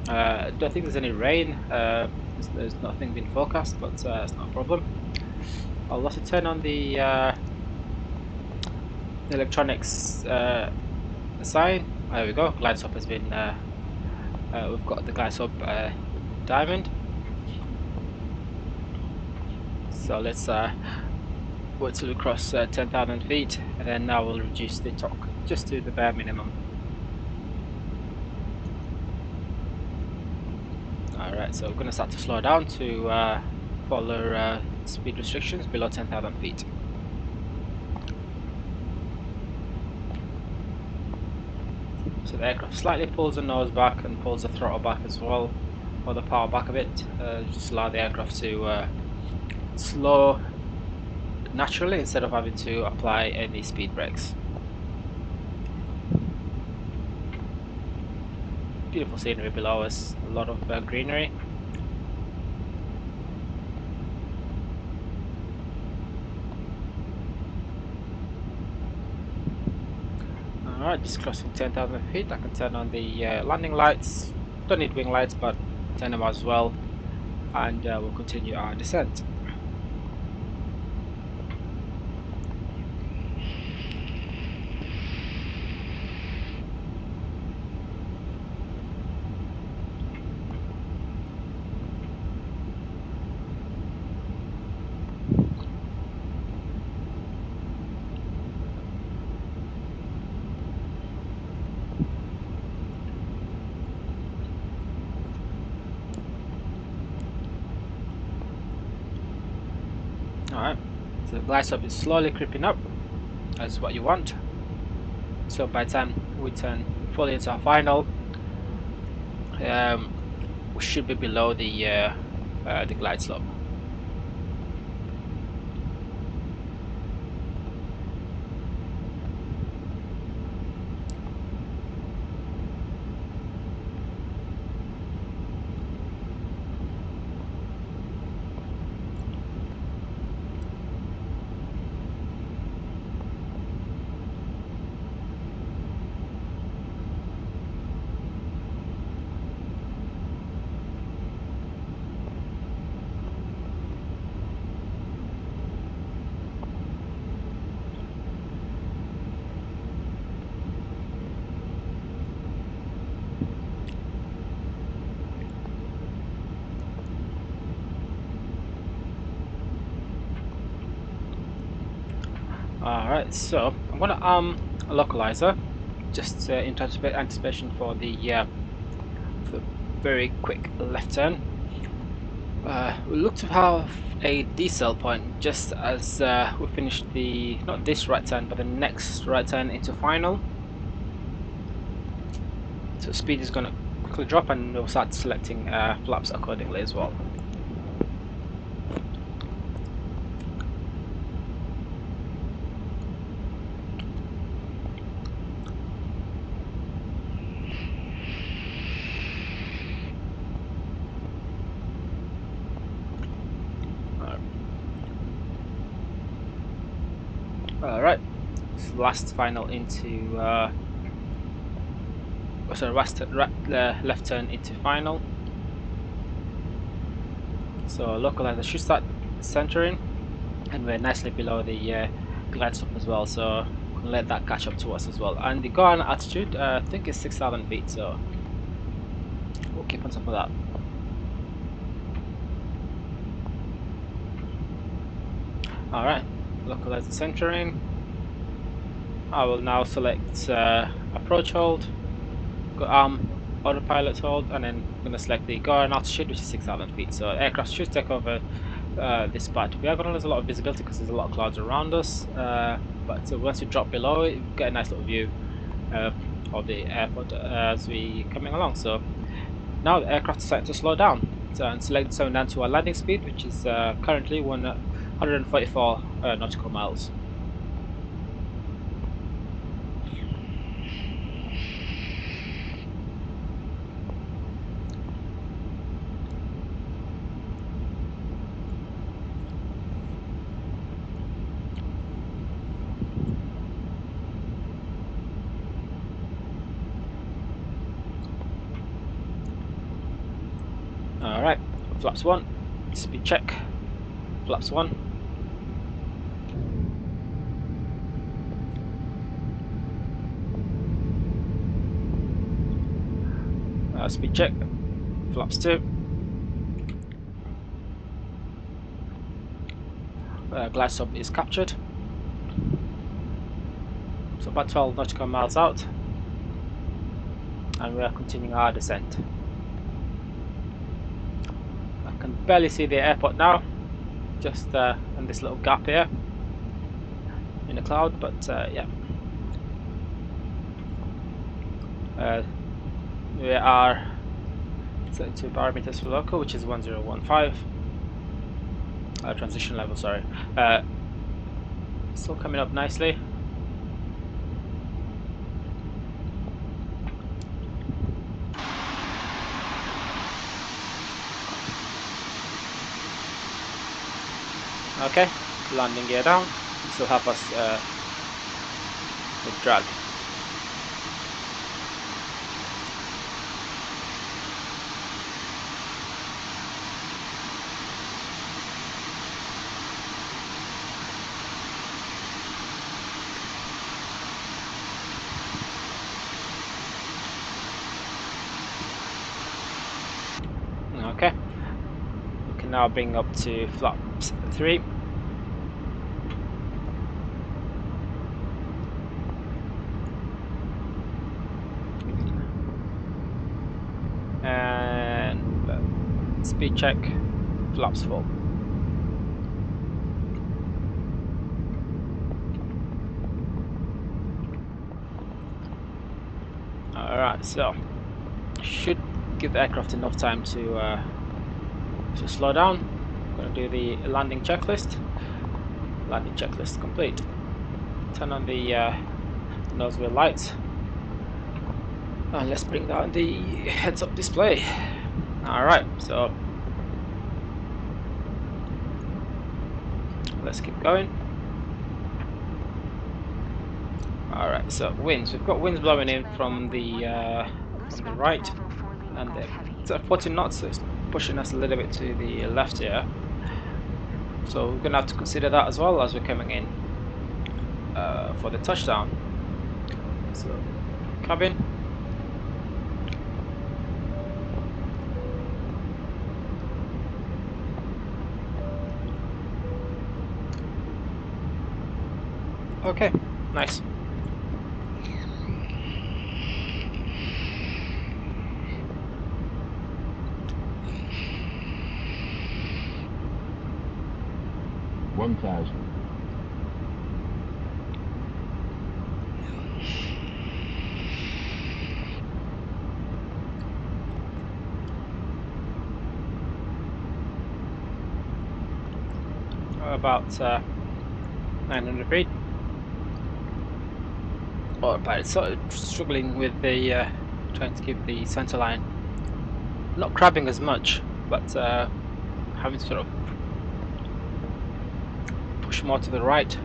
Don't think there's any rain. There's nothing been forecast, but it's not a problem. I'll also turn on the electronics sign. There we go. Glide stop has been. We've got the glide stop diamond. So let's wait till we cross 10,000 feet, and then now we'll reduce the torque just to the bare minimum. Alright, so we're going to start to slow down to follow speed restrictions below 10,000 feet. So the aircraft slightly pulls the nose back and pulls the throttle back as well, or the power back a bit, just allow the aircraft to slow naturally instead of having to apply any speed brakes. Beautiful scenery below us, a lot of greenery. Alright, just crossing 10,000 feet. I can turn on the landing lights. Don't need wing lights, but turn them as well, and we'll continue our descent. Alright, so the glide slope is slowly creeping up, as what you want. So by the time we turn fully into our final, we should be below the glide slope. Alright, so I'm gonna a localizer, just in anticipation for the very quick left turn. We look to have a decel point just as we finish the, not this right turn, but the next right turn into final. So speed is gonna quickly drop, and we'll start selecting flaps accordingly as well. Alright, last final into sorry, left turn into final. So localizer should start centering, and we're nicely below the glide slope as well, so we can let that catch up to us as well. And the go on altitude, I think is 6,000 feet, so we'll keep on top of that. Alright, localizer centering. I will now select approach hold, go autopilot hold, and then I'm going to select the go on altitude, which is 6,000 feet. So aircraft should take over this part. We are going to lose a lot of visibility because there's a lot of clouds around us, but once you drop below it, you get a nice little view of the airport as we coming along. So now the aircraft is starting to slow down, and select so down to our landing speed, which is currently 144 nautical miles. Alright, flaps 1, speed check, flaps 1. Speed check, flaps 2. Glide slope is captured. So about 12 nautical miles out, and we are continuing our descent. I can barely see the airport now, just in this little gap here in the cloud, but yeah. We are setting 2 parameters for local, which is 1015. Transition level, sorry. Still coming up nicely. Okay, landing gear down. This will help us with drag. Okay, we can now bring up to flaps 3. And speed check, flaps 4. Alright, so should give the aircraft enough time to slow down. I'm going to do the landing checklist. Landing checklist complete. Turn on the nose wheel lights, and let's bring down the heads-up display. Alright, so let's keep going. Alright, so winds. We've got winds blowing in from the right, and it's at 40 knots, so it's pushing us a little bit to the left here. So we're going to have to consider that as well as we're coming in for the touchdown. So, cabin. Okay, nice. About 900 feet. Oh, but it's sort of struggling with the trying to keep the center line. Not crabbing as much, but having to sort of push more to the right.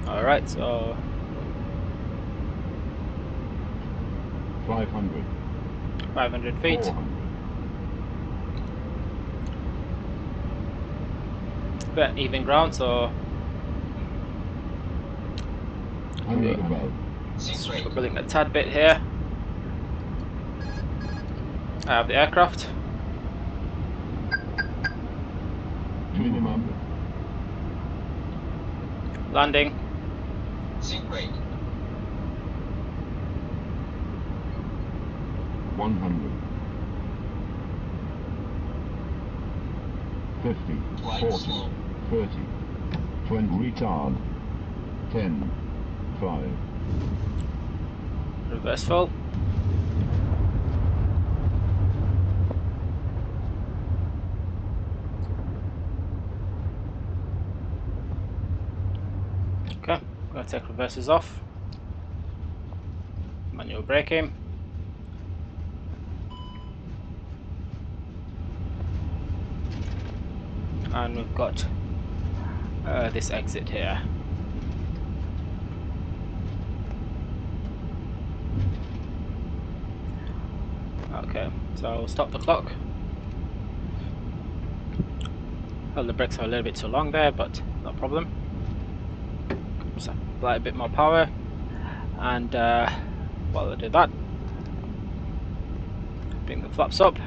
Alright, so 500 feet. 400. Bit even ground, so struggling a tad bit here. I have the aircraft. Minimum. Landing. Sync rate. 100. 50. Flight 40. slow. 30. 20. Retard. 10. 5. Reverse full. Okay, gonna take reverses off. Manual braking. And we've got this exit here. Okay, so I'll stop the clock. Well, the brakes are a little bit too long there, but no problem. Just apply a bit more power, and while I do that, bring the flaps up,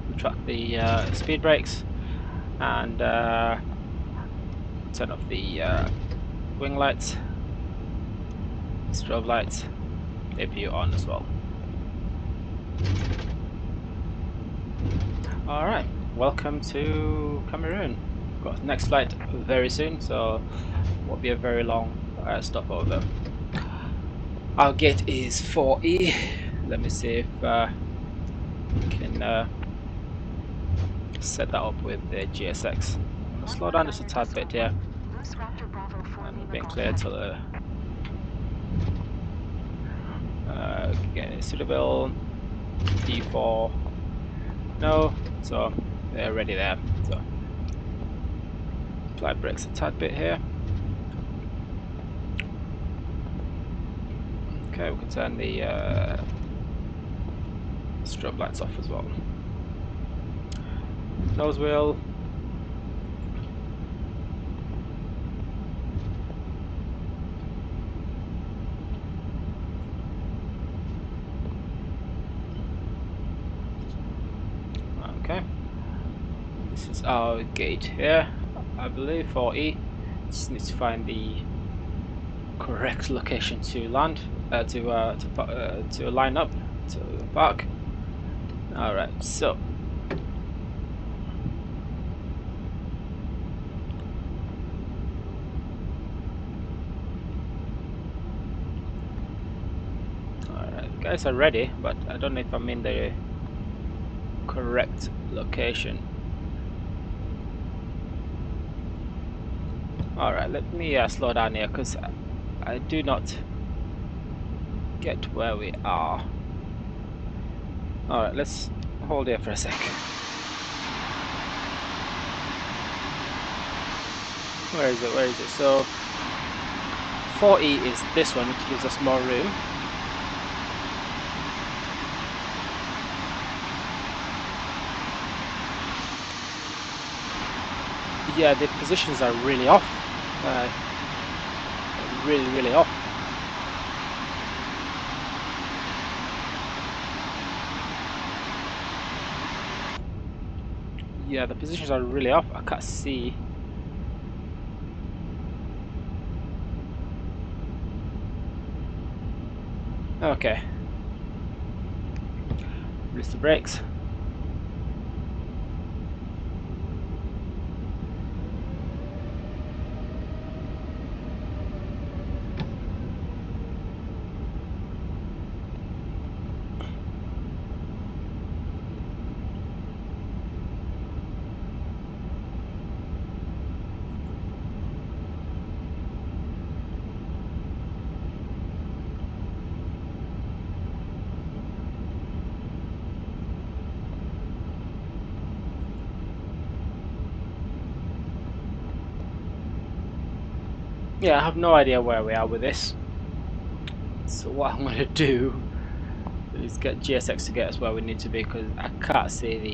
retract the speed brakes, and turn off the wing lights, strobe lights, APU on as well. Alright, welcome to Cameroon. Got the next flight very soon, so won't be a very long stopover. Our gate is 4E. Let me see if we can set that up with the GSX. I'm going to slow down just a tad bit here, and being clear to the getting suitable D4. No, so they're ready there. So apply brakes a tad bit here. Okay, we can turn the strobe lights off as well. Nose wheel. Okay. This is our gate here, I believe, 4E. Just need to find the correct location to land, to line up, to park. Alright, so flights are ready, but I don't know if I'm in the correct location. Alright, let me slow down here because I do not get where we are. Alright, let's hold here for a sec. Where is it? Where is it? So 4E is this one, which gives us more room. Yeah, the positions are really off. Really off. Yeah, the positions are really off. I can't see. Okay. Release the brakes. Yeah, I have no idea where we are with this. So what I'm going to do is get GSX to get us where we need to be, because I can't see the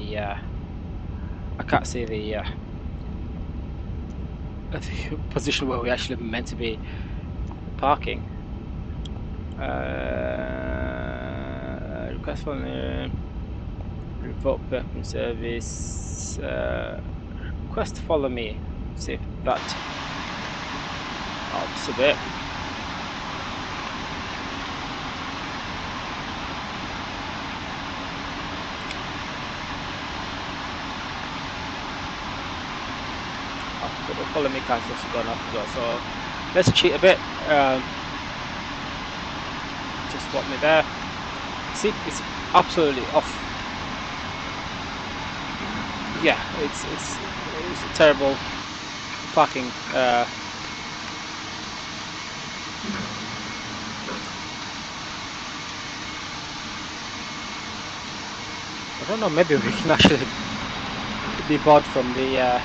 the position where we actually meant to be parking. Request for revoke parking service. Request to follow me. See if that helps a bit. Oh, the follow me cards also gone off as well. So let's cheat a bit. Just swap me there. See, it's absolutely off. Yeah, it's a terrible parking. I don't know, maybe we can actually deboard from the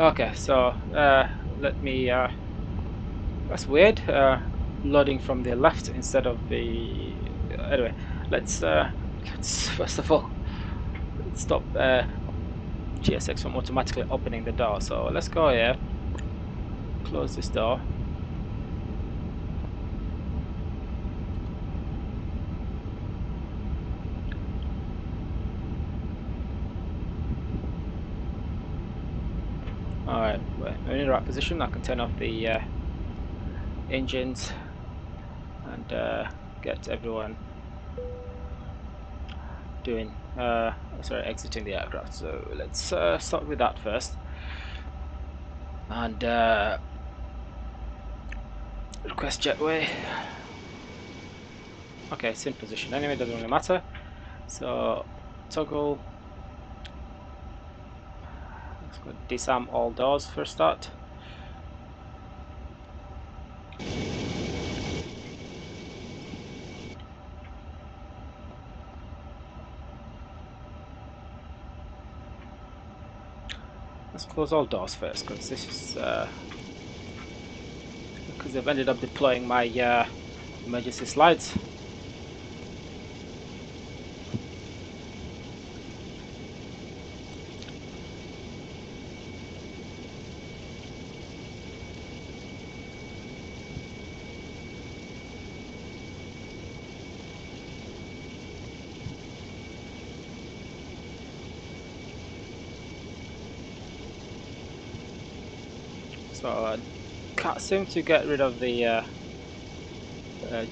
okay, so let me that's weird, loading from the left instead of the anyway, let's first of all stop GSX from automatically opening the door. So let's go here, close this door. Alright, we're in the right position. I can turn off the engines and get everyone doing sorry, exiting the aircraft. So let's start with that first, and request jetway. Okay, it's in position anyway, doesn't really matter. So toggle. Let's go disarm all doors for start. Let's close all doors first, because this is because I've ended up deploying my emergency slides. So can't seem to get rid of the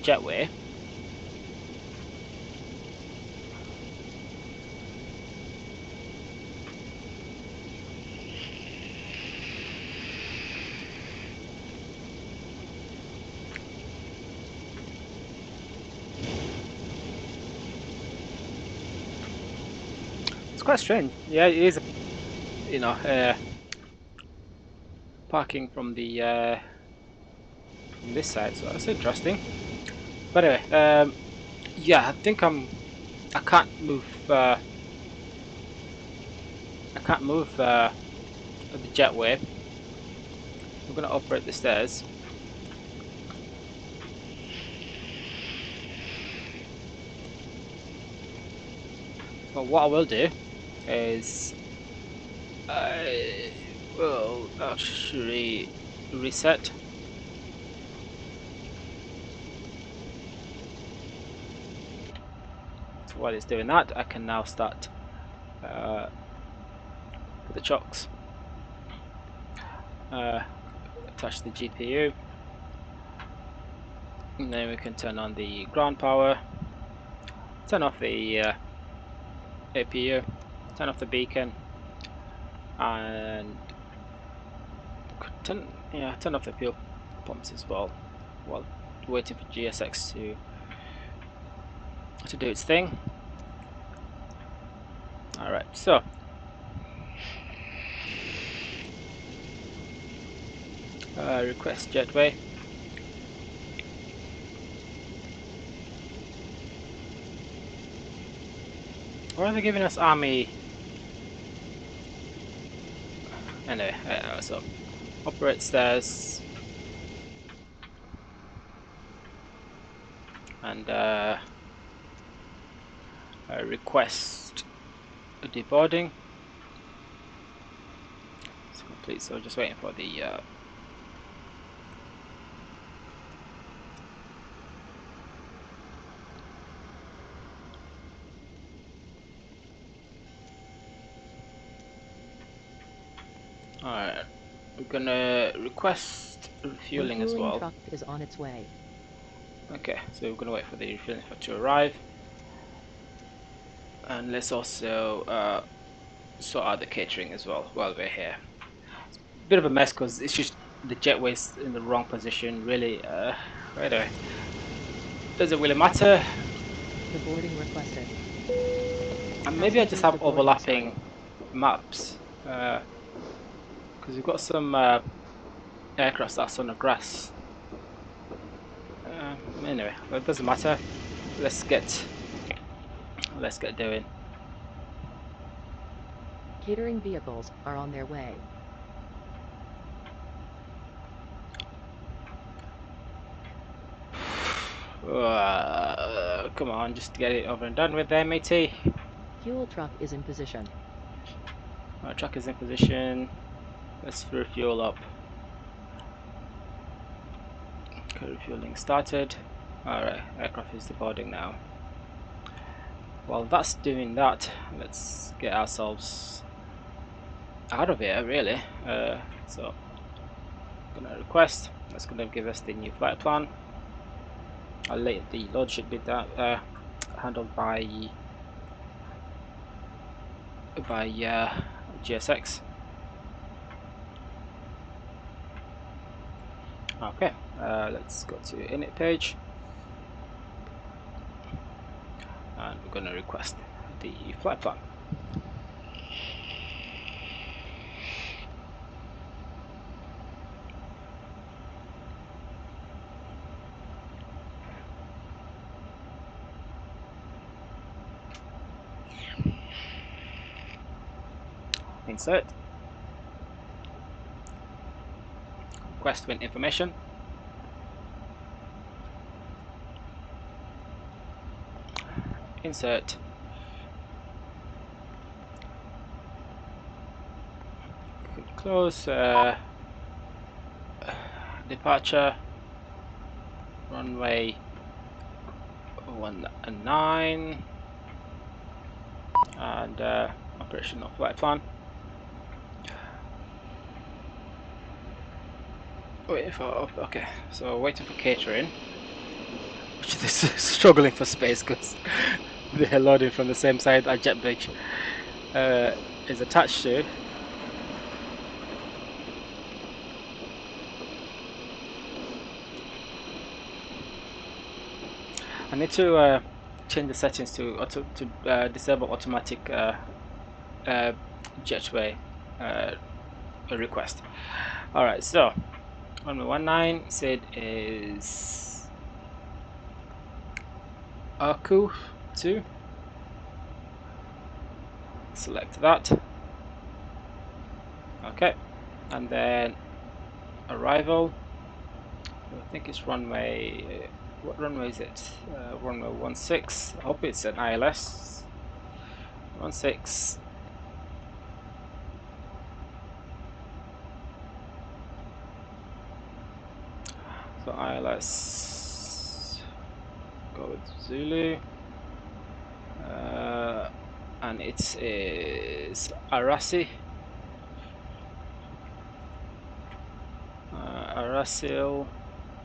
jetway. quite strange. Yeah, it is. You know, parking from the from this side, so that's interesting. But anyway, yeah, I think I can't move. I can't move the jetway. We're gonna operate the stairs. But what I will do is I will actually reset. So while it's doing that, I can now start with the chocks. Attach the GPU, and then we can turn on the ground power, turn off the APU, turn off the beacon, and turn off the fuel pumps as well, while waiting for GSX to do its thing. Alright, so request jetway. Why are they giving us army? Anyway, so operate stairs and request a deboarding. It's complete, so just waiting for the alright, we're gonna request refueling as well. Truck is on its way. Okay, so we're gonna wait for the refueling truck to arrive, and let's also sort out the catering as well while we're here. It's a bit of a mess because it's just the jetway's in the wrong position. Really, anyway, doesn't really matter. The boarding requested. And maybe I just have overlapping maps because we've got some aircraft that's on the grass. Anyway, it doesn't matter. Let's get doing. Catering vehicles are on their way. Come on, just get it over and done with there, matey. Fuel truck is in position. Truck is in position. Let's refuel up. Okay, refueling started. Alright, aircraft is deboarding now. While that's doing that, let's get ourselves out of here, really. So, gonna request. That's gonna give us the new flight plan. The load should be handled by GSX. Okay, let's go to init page, and we're gonna request the flight plan. Insert. Request wind information. Insert. Close. Departure. Runway 19. And operational flight plan. Waiting for so waiting for catering, which is struggling for space because they're loading from the same side our jet bridge is attached to. I need to change the settings to disable automatic jetway request. Alright, so runway 19 said is Aku 2. Select that. Okay, and then arrival. I think it's runway. What runway is it? Runway 16. I hope it's an ILS. 16. So ILS. Go with Zulu. And it is Arasi.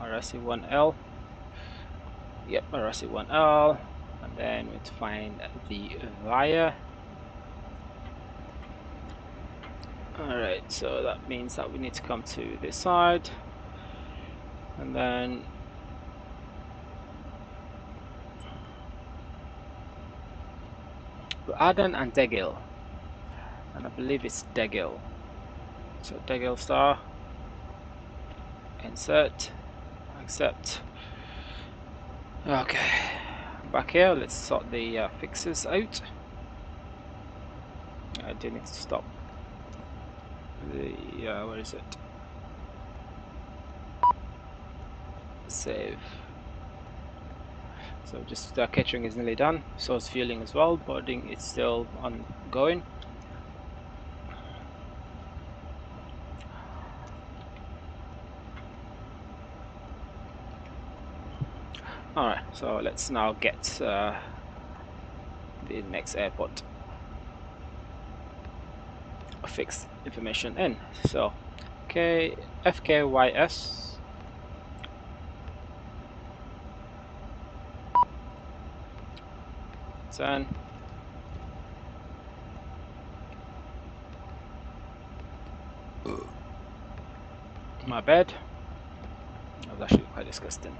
Arasi 1L. Yep, Arasi 1L. And then we find the via. Alright, so that means that we need to come to this side. And then Aden and Degil. And I believe it's Degil. So Degil star. Insert. Accept. Okay. Back here, let's sort the fixes out. I do need to stop the where is it? Save. So just catering is nearly done. Source fueling as well. Boarding is still ongoing. Alright, so let's now get the next airport fixed information in. So FKYS 10. My bad. That was actually quite disgusting.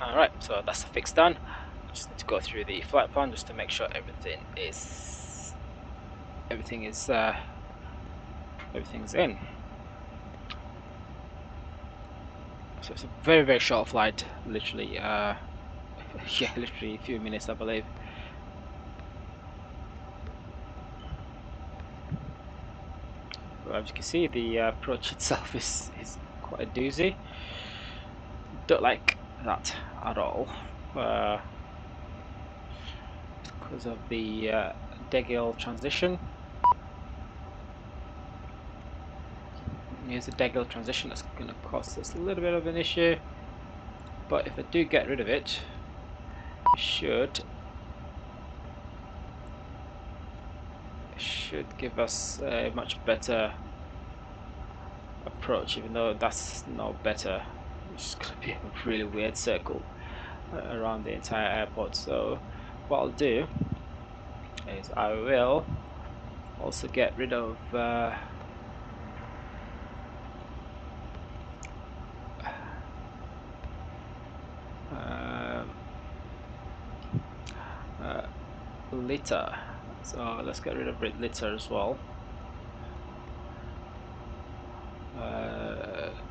Alright, so that's the fix done. Just need to go through the flight plan just to make sure everything is in. So it's a very short flight, literally yeah, literally a few minutes I believe. Well, as you can see, the approach itself is quite a doozy. Don't like that at all, because of the Degil transition. Here's a Degil transition that's going to cause us a little bit of an issue, but if I do get rid of it, it should give us a much better approach, even though that's no better. It's going to be a really weird circle around the entire airport. So what I'll do is I will also get rid of litter. So let's get rid of litter as well.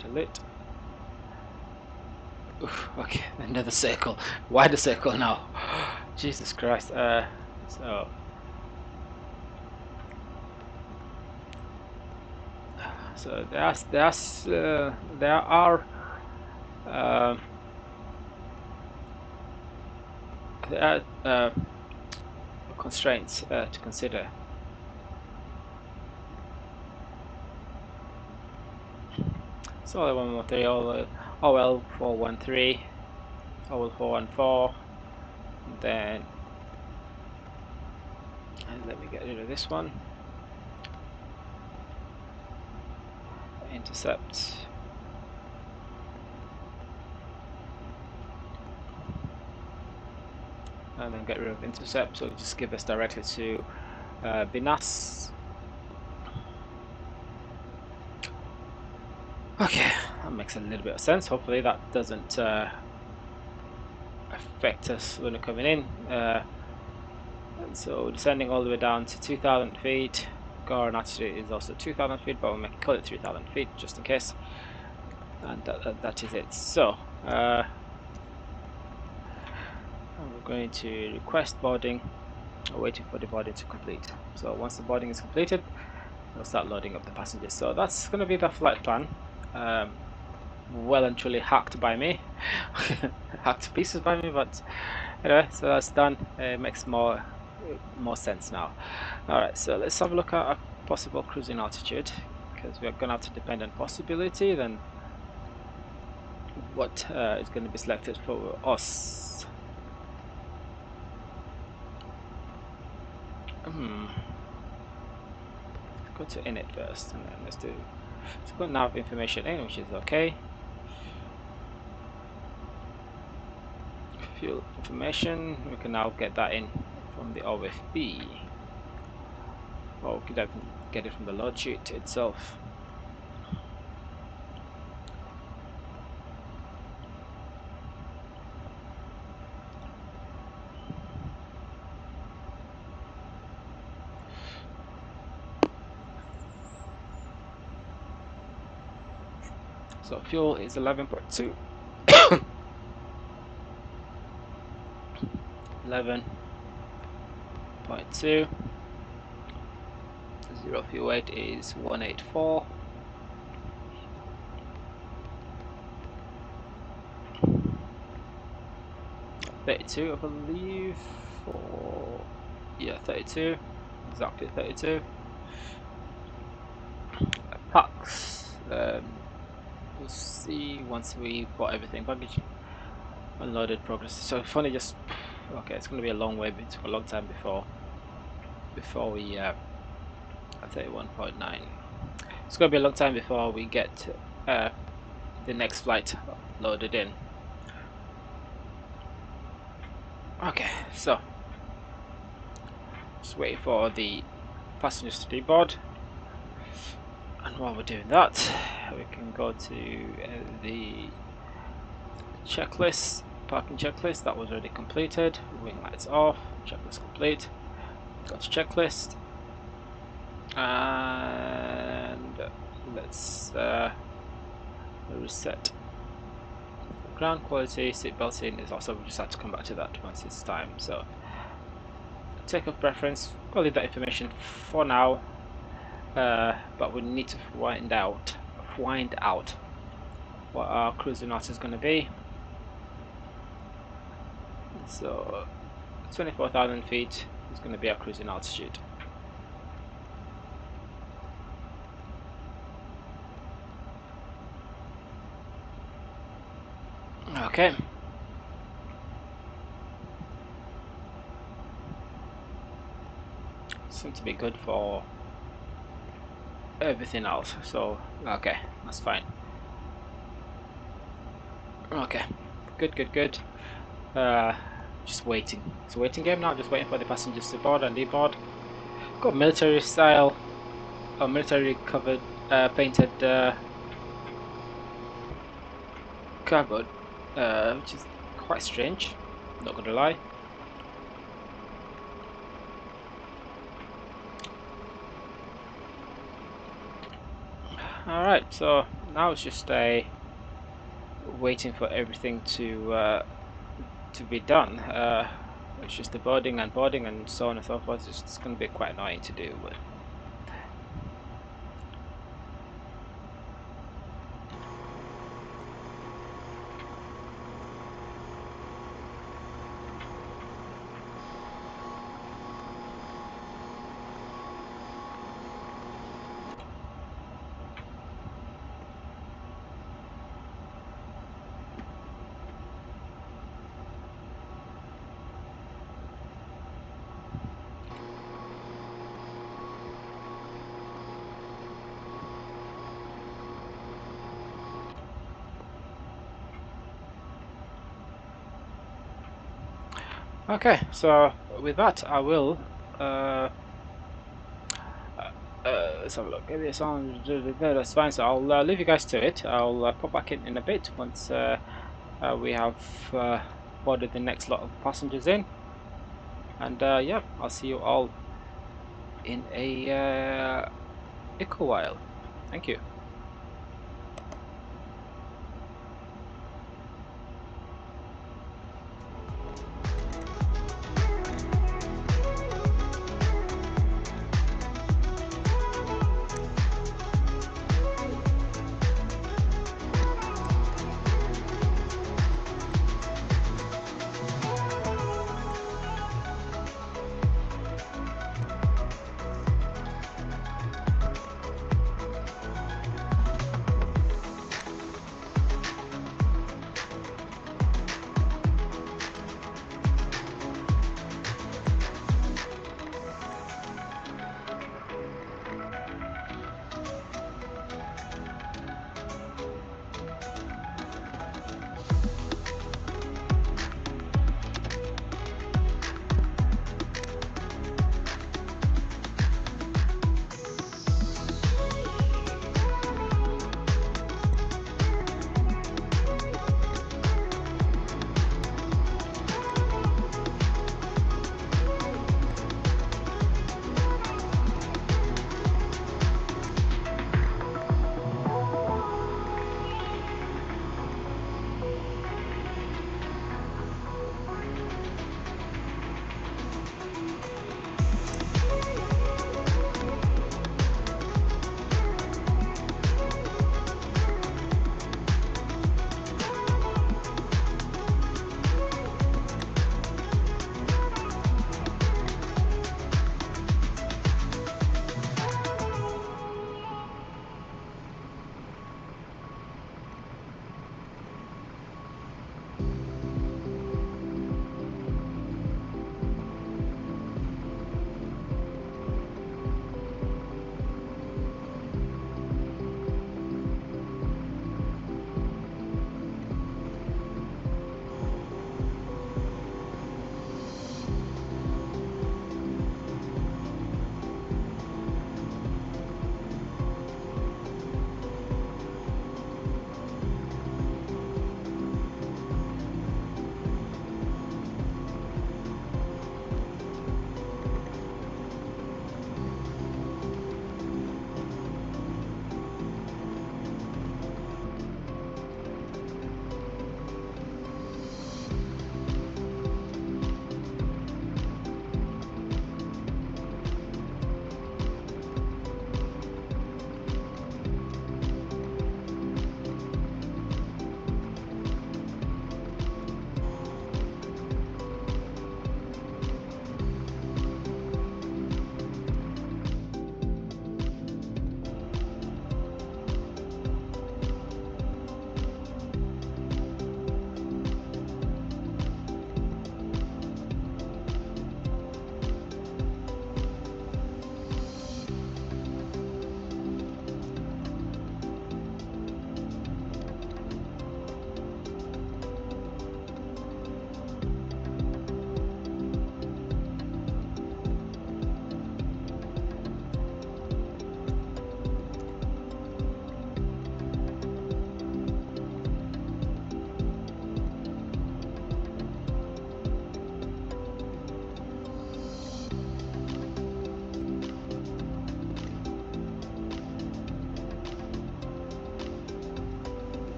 Delete. Oof, okay, another circle. Why the circle now? Jesus Christ. So there are constraints to consider. So one more thing, OL 413, OL 414, and then let me get rid of this one. Intercept. And then get rid of intercept, so just give us directly to Binas. Okay, that makes a little bit of sense. Hopefully that doesn't affect us when we're coming in. And so descending all the way down to 2,000 feet. Current altitude is also 2,000 feet, but we'll call it 3,000 feet just in case. And that is it. So we're going to request boarding. We're waiting for the boarding to complete. So once the boarding is completed, we'll start loading up the passengers. So that's going to be the flight plan. Well and truly hacked by me, hacked to pieces by me, but anyway, so that's done. It makes more sense now. Alright, so let's have a look at a possible cruising altitude, because we are going to have to depend on possibility than what is going to be selected for us. Go to init first, and then let's go nav information in, which is okay. Fuel information, we can now get that in from the OFB, or we could get it from the load sheet itself. So fuel is 11.2. 11.2. Zero fuel weight is 184. I believe, or yeah, 32, exactly 32. Packs, we'll see once we got everything. Baggage unloaded, progress. So funny, just okay. It's going to be a long way. It took a long time before we 31.9. It's going to be a long time before we get the next flight loaded in. Okay, so just waiting for the passengers to deboard, and while we're doing that, we can go to the checklist, parking checklist. That was already completed. Wing lights off, checklist complete. Go to checklist, and let's reset ground quality. Seatbelt in is also, we just have to come back to that once it's time. So takeoff preference, we'll leave that information for now, but we need to find out what our cruising altitude is going to be. So 24,000 feet is going to be our cruising altitude. Okay. Seems to be good for everything else. So okay, that's fine. Okay, good. Just waiting. It's a waiting game now. Just waiting for the passengers to board and deboard. Got military style, or military covered, painted cardboard, which is quite strange. Not gonna lie. All right, so now it's just waiting for everything to be done. It's just the boarding and so on and so forth. It's going to be quite annoying to do, but Okay, so with that, I will. Let's have a look. Maybe it's on. That's fine. So I'll leave you guys to it. I'll pop back in a bit once we have boarded the next lot of passengers in, and yeah, I'll see you all in a while. Thank you.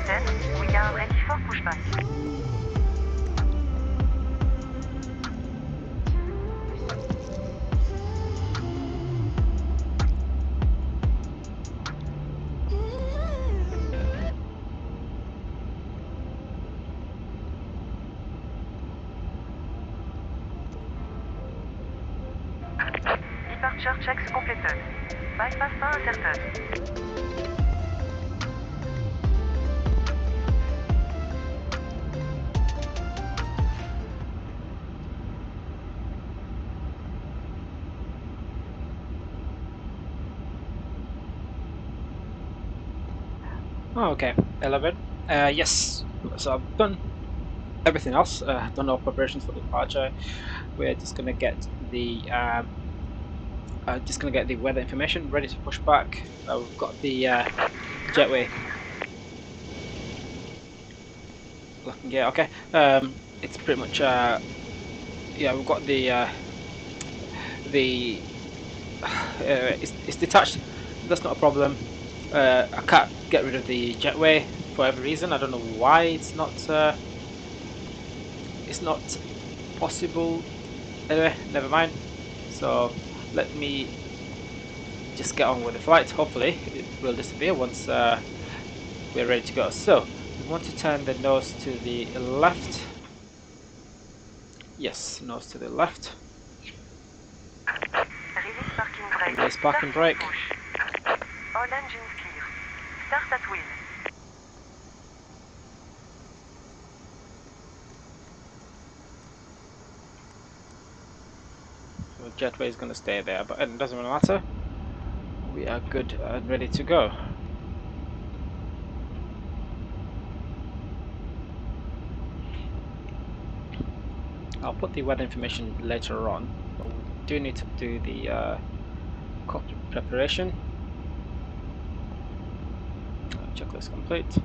capitaine. Oui, il y a un ready for pushback. Departure checks completed. Bypass pas inserted. Oh, okay, 11. Yes, so I've done everything else. Done all preparations for the departure. We're just gonna get the weather information ready to push back. We've got the jetway. Yeah, okay. It's pretty much yeah. We've got the it's detached. That's not a problem. I can't get rid of the jetway for every reason. I don't know why it's not possible. Anyway, never mind. So let me just get on with the flight. Hopefully it will disappear once we're ready to go. So we want to turn the nose to the left. Yes, nose to the left. Release parking brake. Release parking brake. Push. All engines clear. Start at wheel. So jetway is going to stay there, but it doesn't really matter. We are good and ready to go. I'll put the weather information later on, but we do need to do the cockpit preparation. Checklist complete.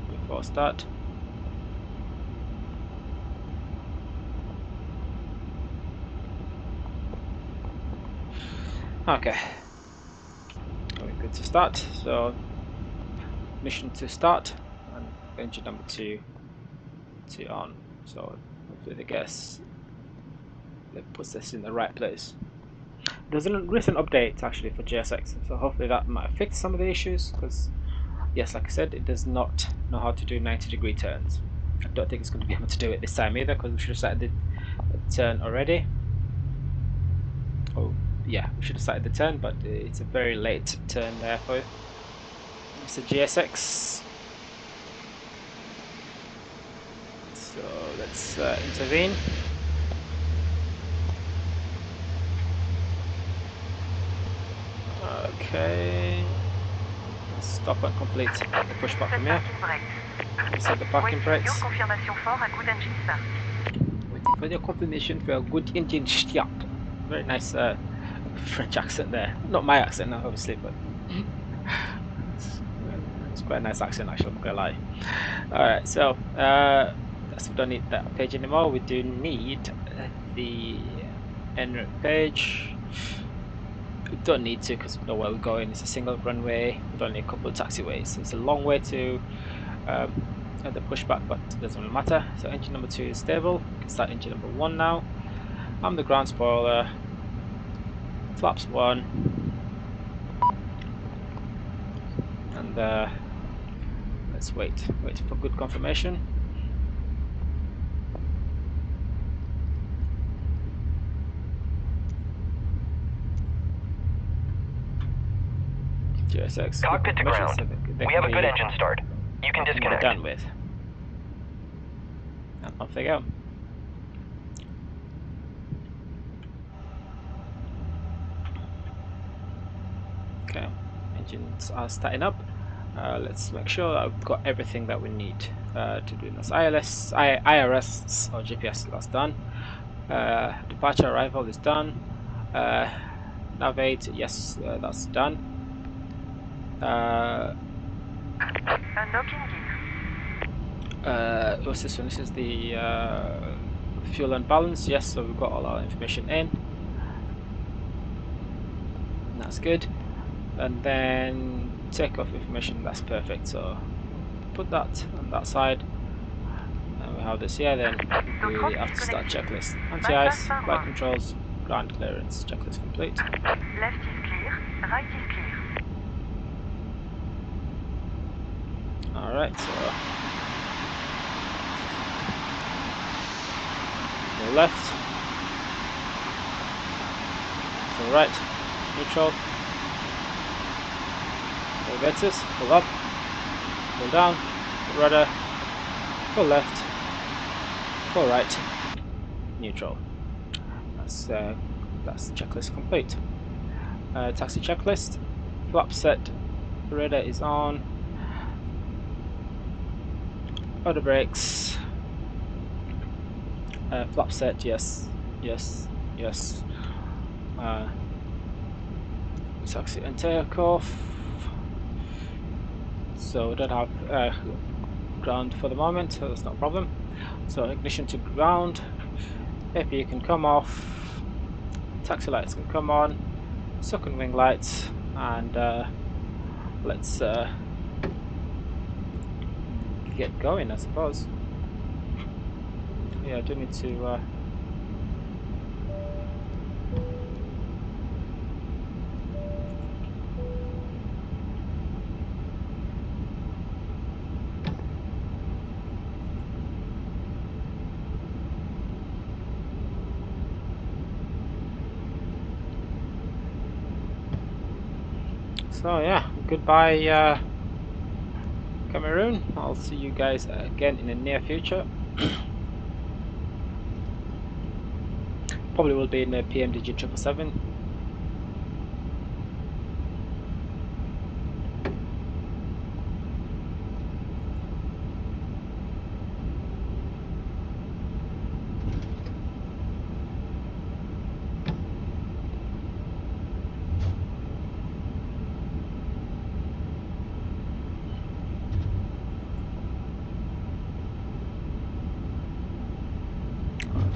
Before start. Okay, we're good to start. So mission to start and engine number 2 on. So hopefully the guess that puts this in the right place. There's a recent update actually for GSX, so hopefully that might fix some of the issues, because yes, like I said, it does not know how to do 90-degree turns. I don't think it's going to be able to do it this time either, because we should have started the turn already. Oh yeah, we should have started the turn, but it's a very late turn there for Mr. GSX. So let's intervene. Okay. Stop and complete the pushback from here. Set the parking brakes. Waiting for your confirmation for a good engine start. Very nice French accent there. Not my accent, obviously, but it's quite a nice accent actually, I'm not gonna lie. Alright, so we don't need that page anymore. We do need the en route page. We don't need to, because we know where we're going. It's a single runway with only a couple of taxiways. It's a long way to the pushback, but it doesn't really matter. So engine number 2 is stable. We can start engine number 1 now. I'm the ground spoiler. Flaps 1. And let's wait for good confirmation. GSX. Cockpit to ground. So we have a good engine start. You can disconnect. Done with. And off they go. Okay, engines are starting up. Let's make sure that we've got everything that we need to do this. IRS or GPS, that's done. Departure arrival is done. Navigate, yes, that's done. What's this one? This is the fuel and balance. Yes, so we've got all our information in. That's good. And then takeoff information. That's perfect. So put that on that side, and we have this here. Then we have to start checklist. Anti-ice, flight controls, ground clearance, checklist complete. Left is clear, right is clear. Alright, so go left, go right, neutral, go Vetus, pull up, pull down, pull rudder, pull left, pull right, neutral. That's checklist complete. Taxi checklist, flap set, radar is on, other brakes, flap set, yes, yes, yes. Taxi and takeoff. So we don't have ground for the moment, so that's not a problem. So ignition to ground, APU can come off, taxi lights can come on, second wing lights, and let's get going, I suppose. Yeah, I do need to so yeah, goodbye Cameroon. I'll see you guys again in the near future. Probably will be in the PMDG 777.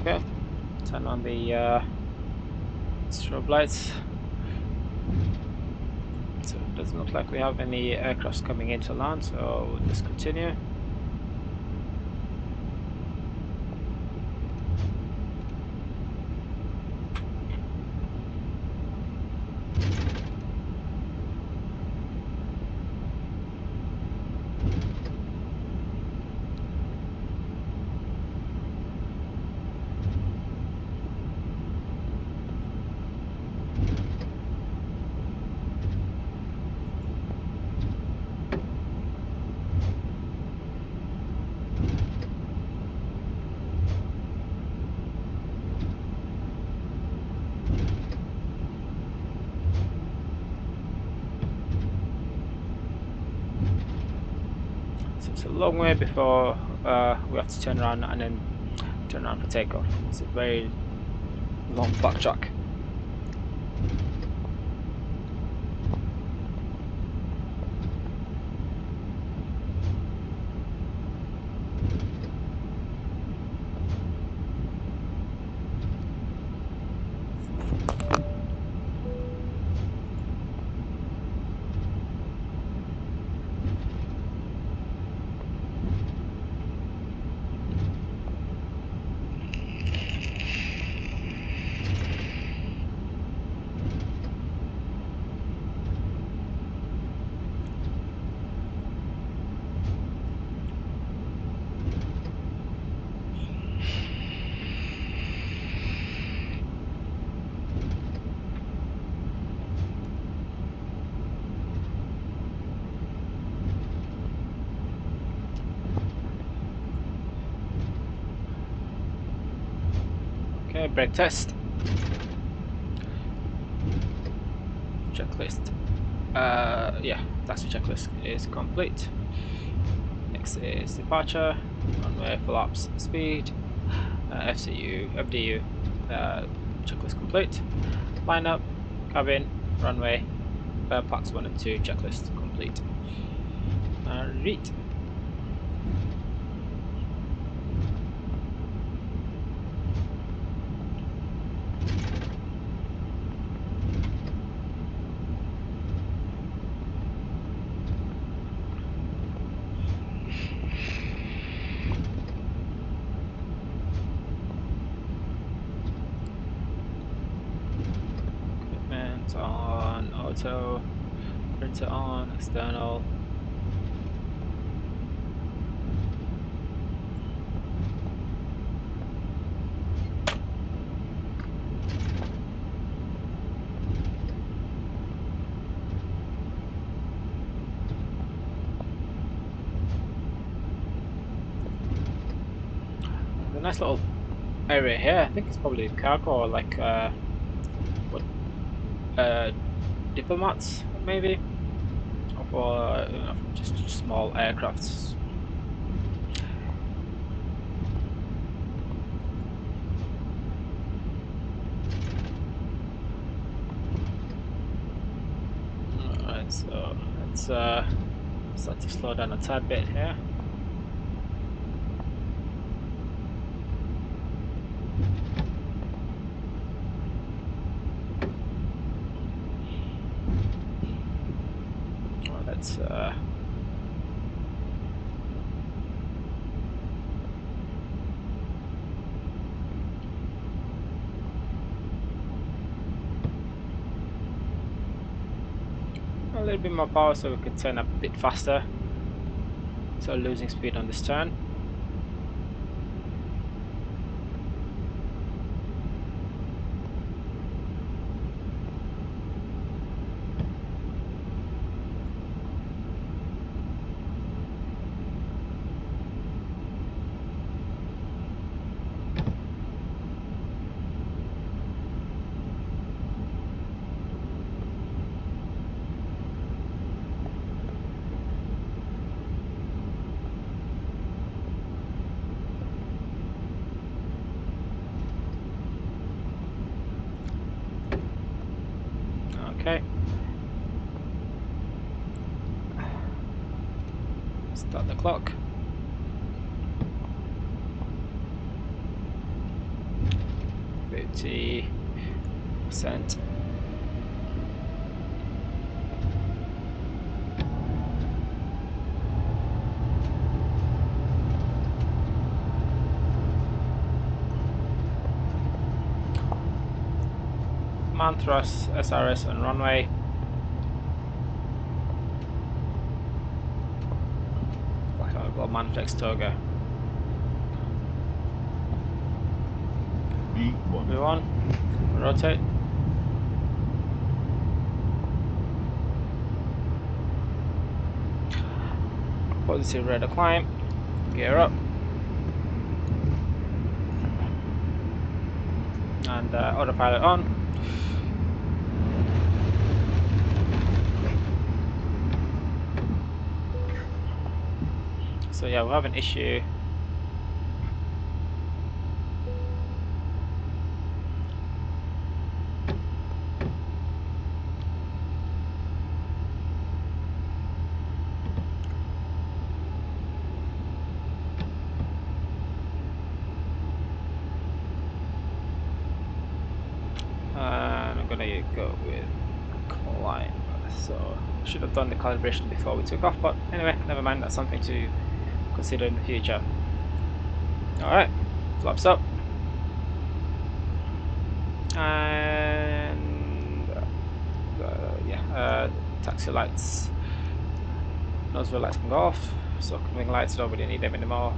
Okay, turn on the strobe lights. So it doesn't look like we have any aircrafts coming into land, so we'll just continue. It's a long way before we have to turn around and then turn around for takeoff. It's a very long backtrack. Okay, brake test. Checklist. Yeah, taxi checklist is complete. Next is departure, runway, flaps, speed, FCU, FDU, checklist complete. Lineup, cabin, runway, packs 1 and 2, checklist complete. Read. auto, printer on, external. A nice little area here. I think it's probably cargo or like what diplomats maybe, or for just small aircrafts. Alright, so let's start to slow down a tad bit here. Let's a little bit more power so we could turn up a bit faster, so losing speed on this turn. Okay. Start the clock. 50%. Man thrust, SRS on runway. Like I've got man flex toga. B1. Move on. Rotate. Positive radar climb. Gear up. And autopilot on. So yeah, we have an issue. And I'm gonna go with climb. So should have done the calibration before we took off, but anyway, never mind. That's something to consider in the future. Alright, flaps up. And taxi lights, nozzle lights can go off. So coming lights, don't really need them anymore.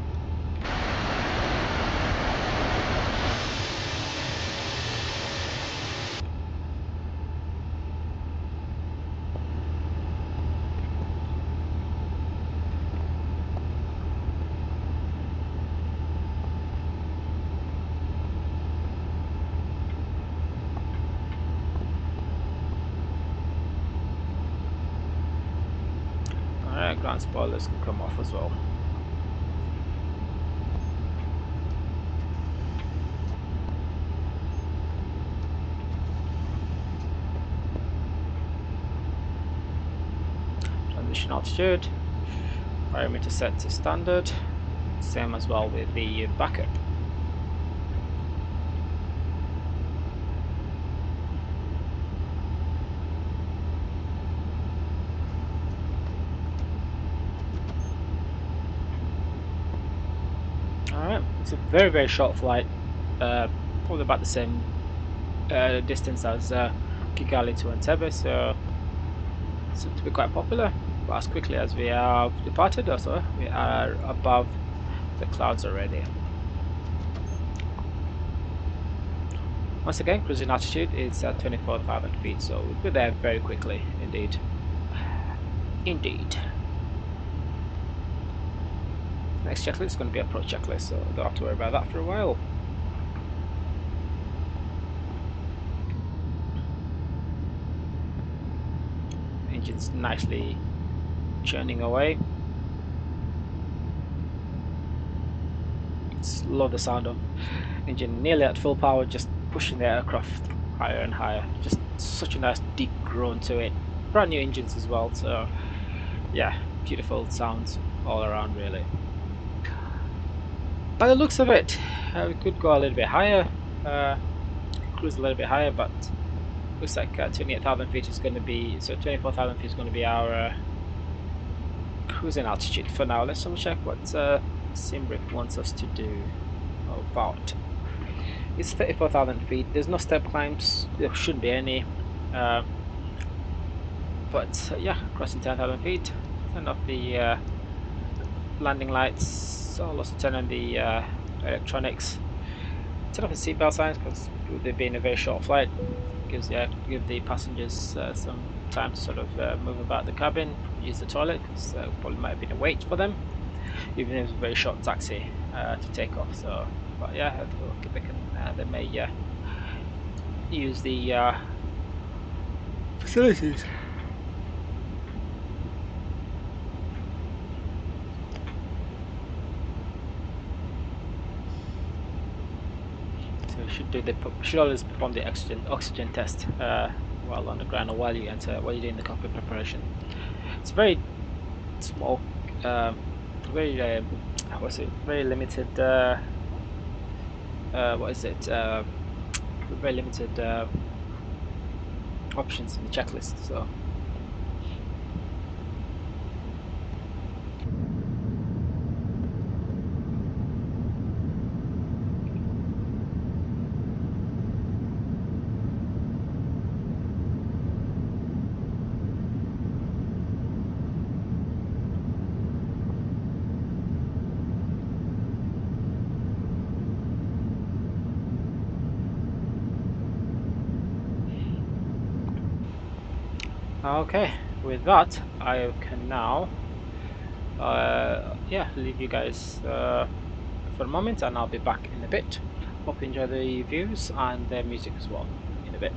Ground spoilers can come off as well. Transition altitude, parameter set to standard, same as well with the backup. It's a very short flight, probably about the same distance as Kigali to Entebbe, so seem to be quite popular. But as quickly as we have departed, also we are above the clouds already. Once again, cruising altitude is at 24,000 feet, so we'll be there very quickly indeed. Indeed. Next checklist is going to be approach checklist, so don't have to worry about that for a while. Engine's nicely churning away. Love the sound of engine nearly at full power, just pushing the aircraft higher and higher. Just such a nice deep groan to it. Brand new engines as well, so yeah, beautiful sounds all around really. By the looks of it, we could go a little bit higher, cruise a little bit higher, but looks like 28,000 feet is going to be, so 24,000 feet is going to be our cruising altitude for now. Let's double check what Simbrick wants us to do. About it's 34,000 feet. There's no step climbs, there shouldn't be any, but yeah, crossing 10,000 feet. Turn off the landing lights. I'll also turn on the electronics. Turn off the seatbelt signs because with it being a very short flight, give the passengers some time to sort of move about the cabin, use the toilet, because probably might have been a wait for them, even if it's a very short taxi to take off. So, but yeah, they may use the facilities. So should always perform the oxygen test while on the ground or while you're doing the cockpit preparation. It's very small, very very limited. Very limited options in the checklist. So. Okay, with that I can now leave you guys for a moment, and I'll be back in a bit. Hope you enjoy the views and the music as well in a bit.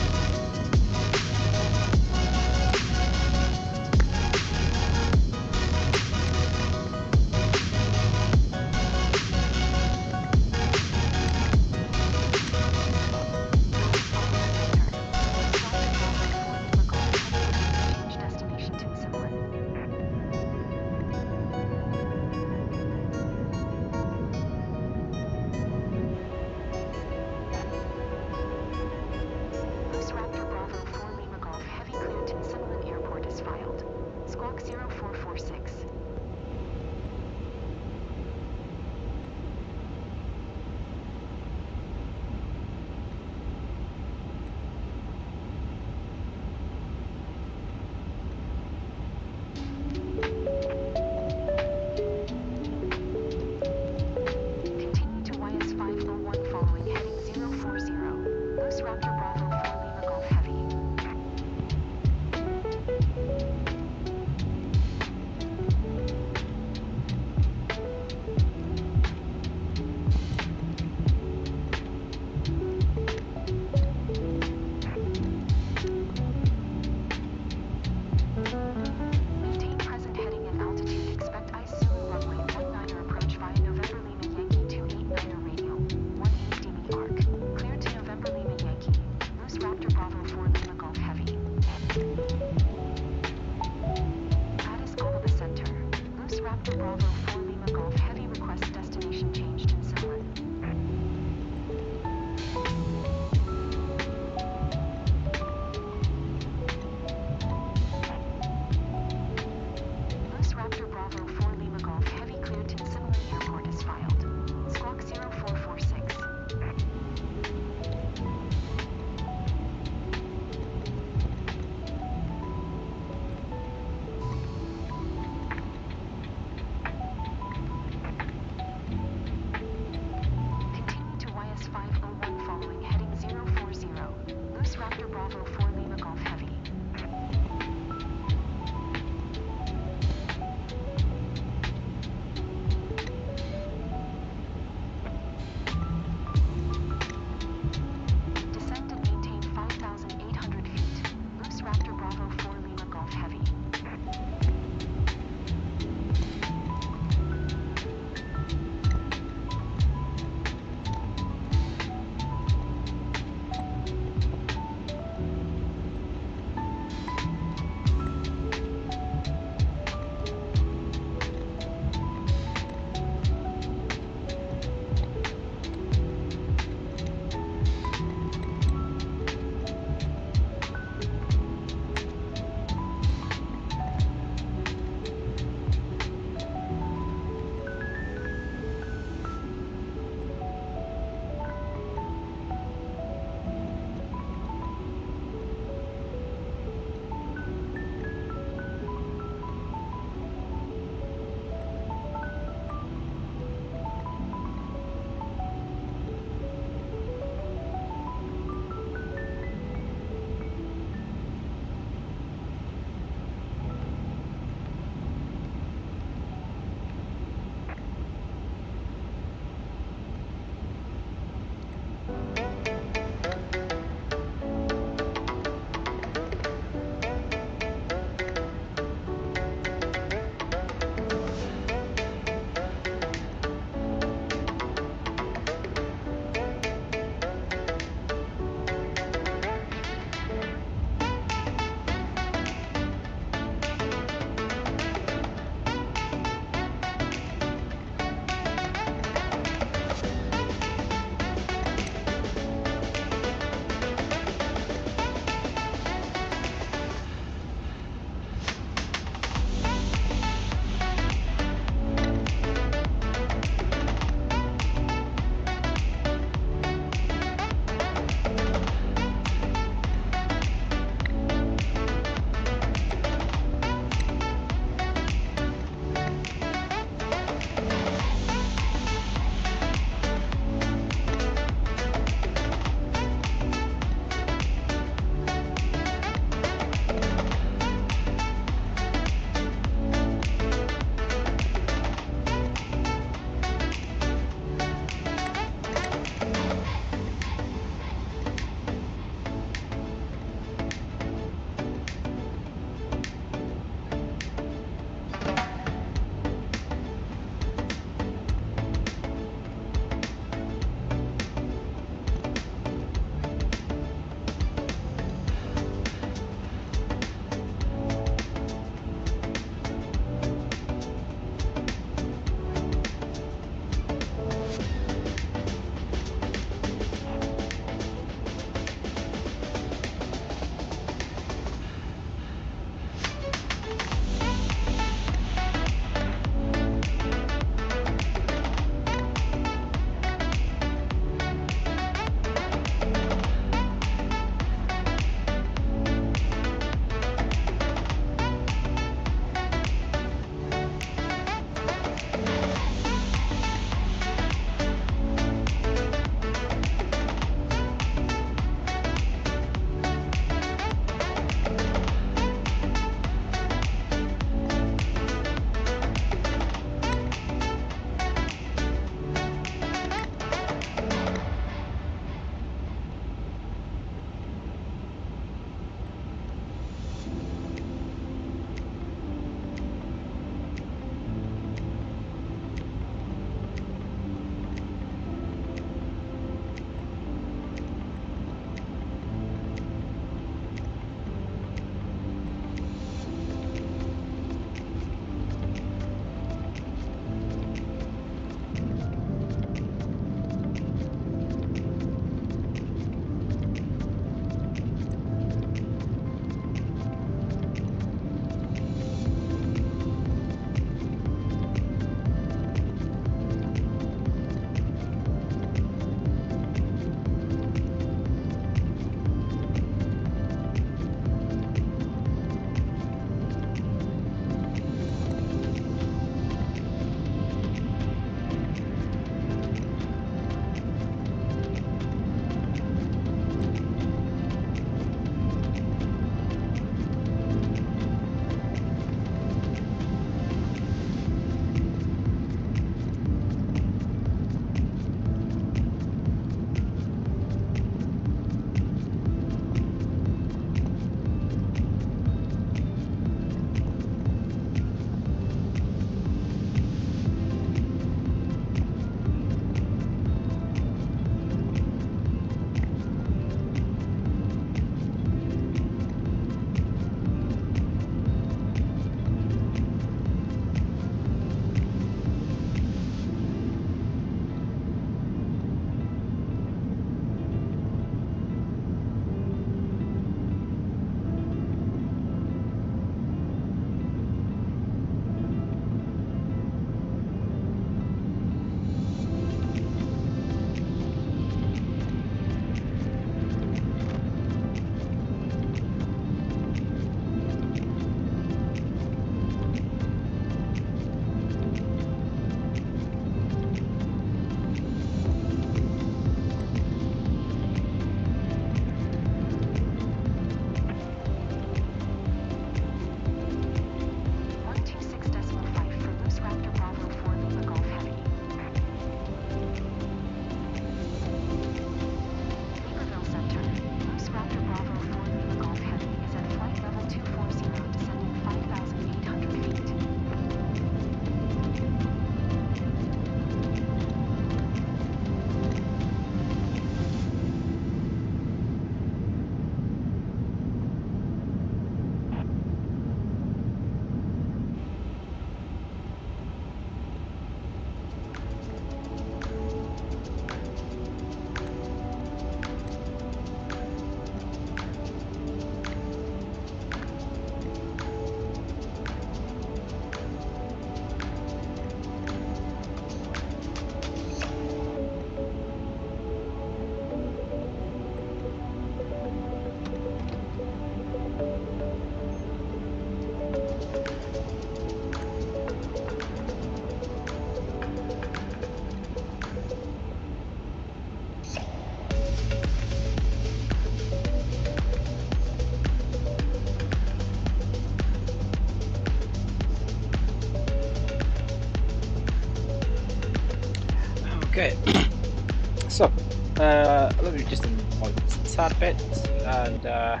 Let me just avoid this a tad bit, and there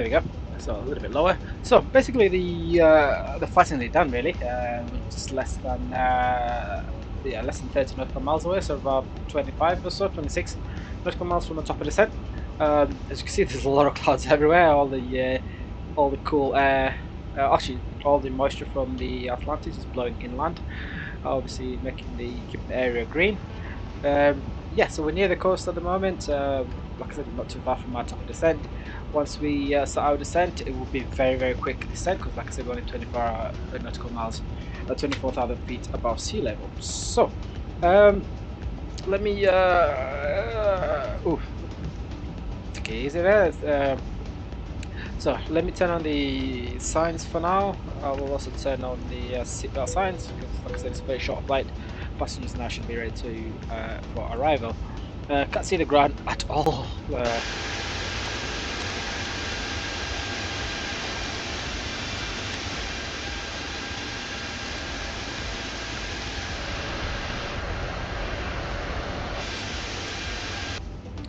we go. So a little bit lower. So basically, the fighting is done really. We're just less than less than 30 nautical miles away, so about 25 or so, 26 nautical miles from the top of the descent. As you can see, there's a lot of clouds everywhere. All the cool air, actually, all the moisture from the Atlantis is blowing inland, obviously keeping the area green. Yeah, so we're near the coast at the moment. Like I said, not too far from our top of descent. Once we start our descent, it will be a very, very quick descent because, like I said, we're only 24 nautical miles, 24,000 feet above sea level. So, let me. Ooh, okay, easy there. So let me turn on the signs for now. I will also turn on the seatbelt signs because, like I said, it's a very short flight. Passengers now should be ready to for arrival. Can't see the ground at all.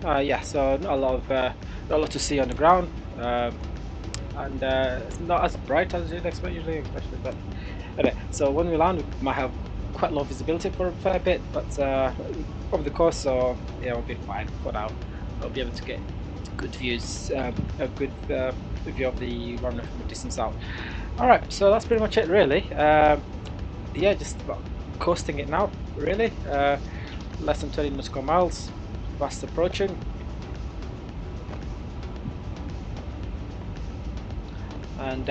Yeah, so not a lot to see on the ground, and it's not as bright as you'd expect usually, especially. But anyway, so when we land, we might have quite low visibility for a fair bit, but over the course, so yeah, we'll be fine for now. We'll be able to get good views, a good view of the runway from a distance out. All right, so that's pretty much it, really. Yeah, just about coasting it now, really. Less than 20 nautical miles, fast approaching. And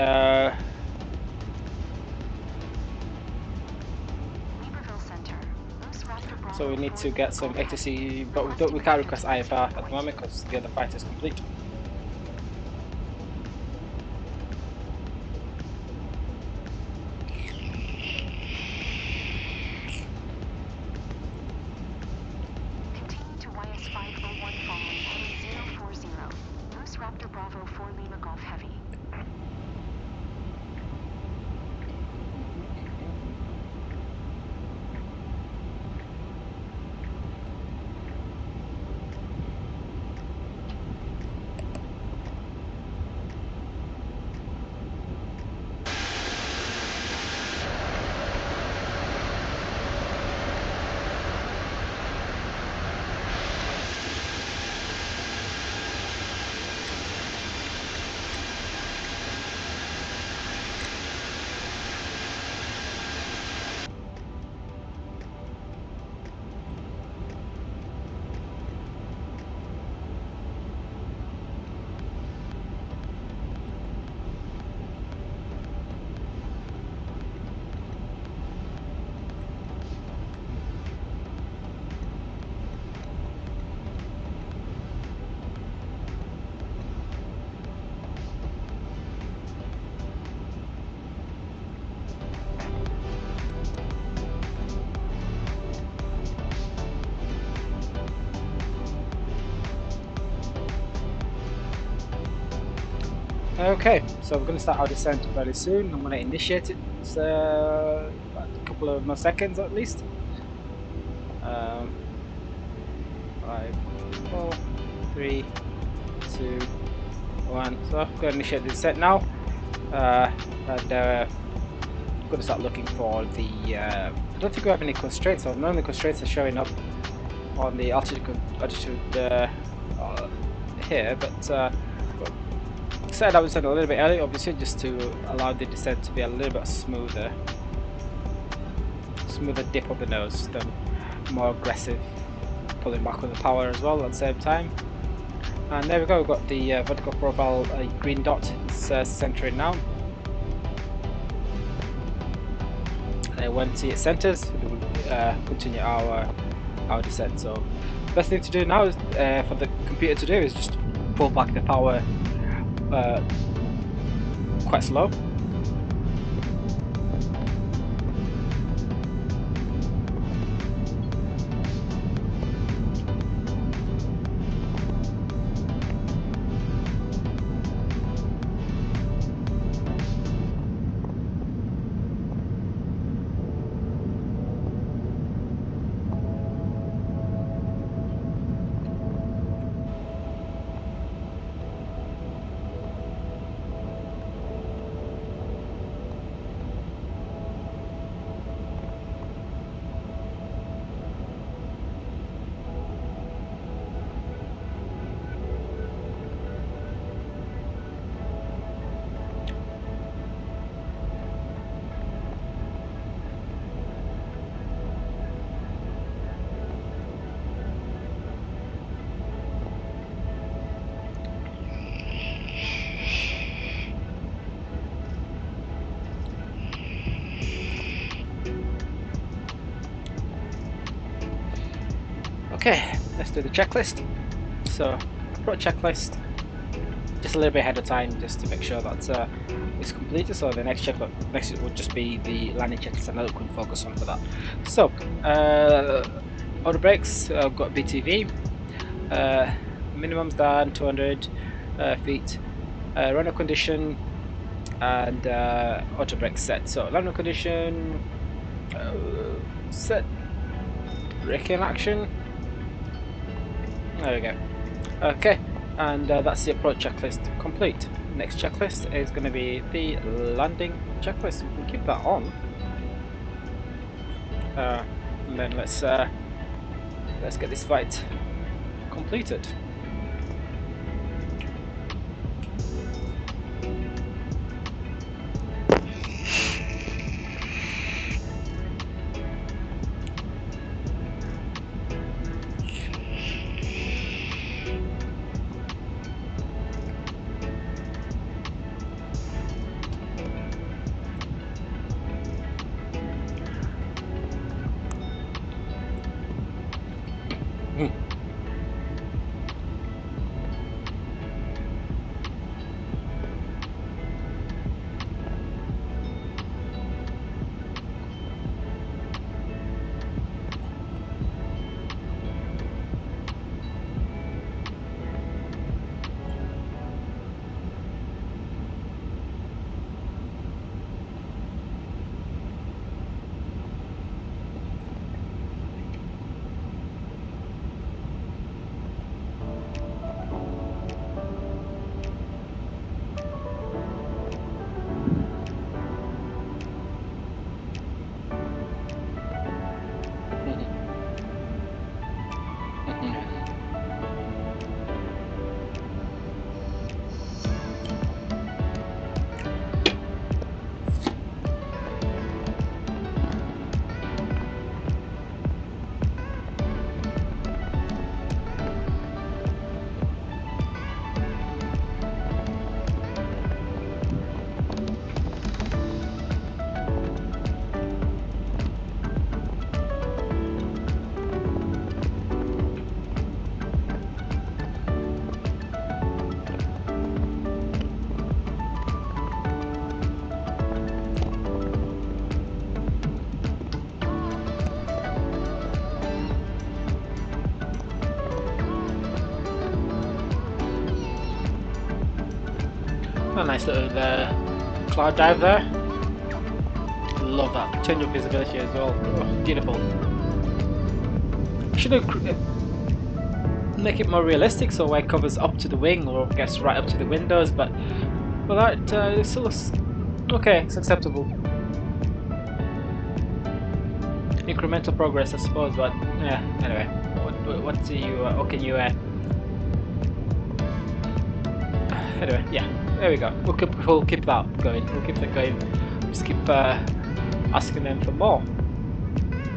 so we need to get some ATC, but we can't request IFR at the moment because the other fight is complete. Continue to YS 501 following heading 040. Moose Raptor Bravo 4 Lima Golf Heavy. Okay, so we're going to start our descent very soon. I'm going to initiate it. It's a couple of more seconds at least. 5, 4, 3, 2, 1. So I'm going to initiate the descent now. And I'm going to start looking for the. I don't think we have any constraints. So none of the constraints are showing up on the altitude here, but. Said I was a little bit early, obviously, just to allow the descent to be a little bit smoother dip of the nose, then more aggressive pulling back on the power as well at the same time. And there we go, we've got the vertical profile green dot. It's centering now. And once it centers, we will continue our descent. So the best thing to do now is for the computer to do is just pull back the power quite slow. Okay, let's do the checklist. So, approach checklist, just a little bit ahead of time, just to make sure that it's completed. So the next would just be the landing checklist, and I can focus on for that. So, auto brakes, I've got BTV, minimum's down 200 feet, runner condition, and auto brake set. So runner condition set, braking action. There we go. Okay, and that's the approach checklist complete. Next checklist is going to be the landing checklist. We can keep that on, and then let's get this flight completed. A nice little cloud dive there. Love that. Change of visibility as well. Oh, beautiful. Should make it more realistic, so it covers up to the wing, or I guess right up to the windows. But for that, it still looks okay. It's acceptable. Incremental progress, I suppose. But yeah. Anyway, what do you? What can you? Anyway, yeah. There we go. We'll keep that going. We'll keep that going. Just keep asking them for more.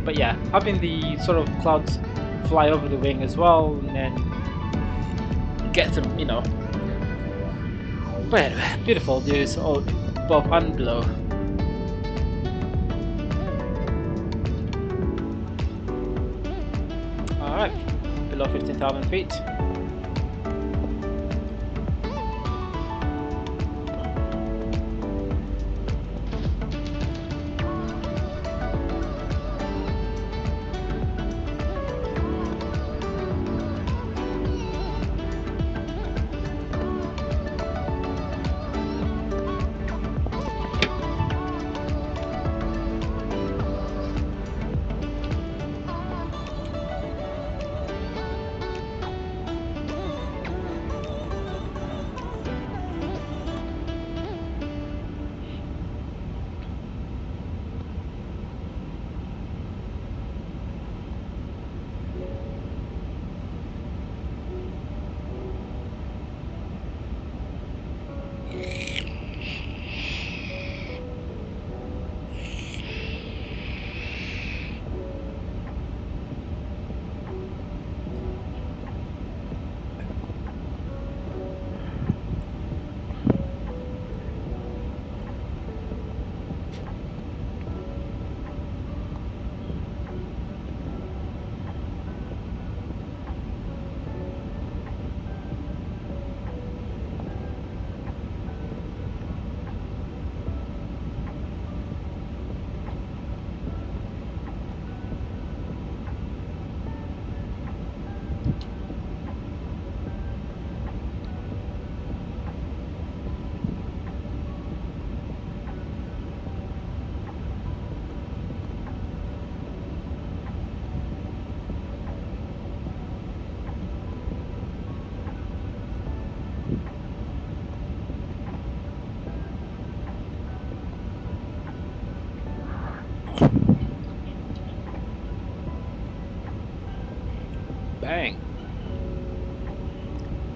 But yeah, having the sort of clouds fly over the wing as well, and then get them, you know. But anyway, beautiful views all above and below. Alright, below 15,000 feet.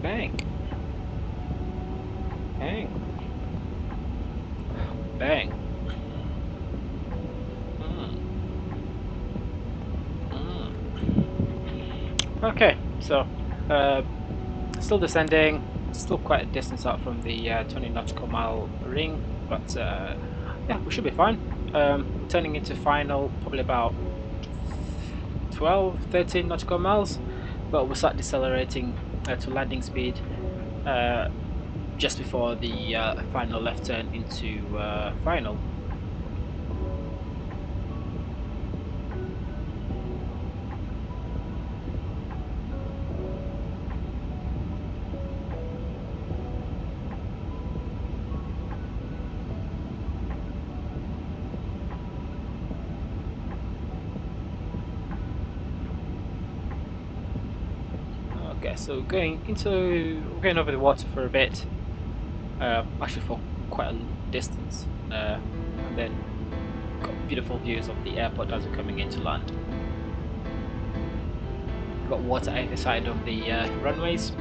Bang. Bang. Bang. Okay, so still descending, still quite a distance out from the 20 nautical mile ring, but yeah, we should be fine. Turning into final, probably about 12, 13 nautical miles, but we'll start decelerating to landing speed just before the final left turn into final. Okay, so we're going over the water for a bit, actually for quite a distance, and then got beautiful views of the airport as we're coming in to land. Got water either side of the runways.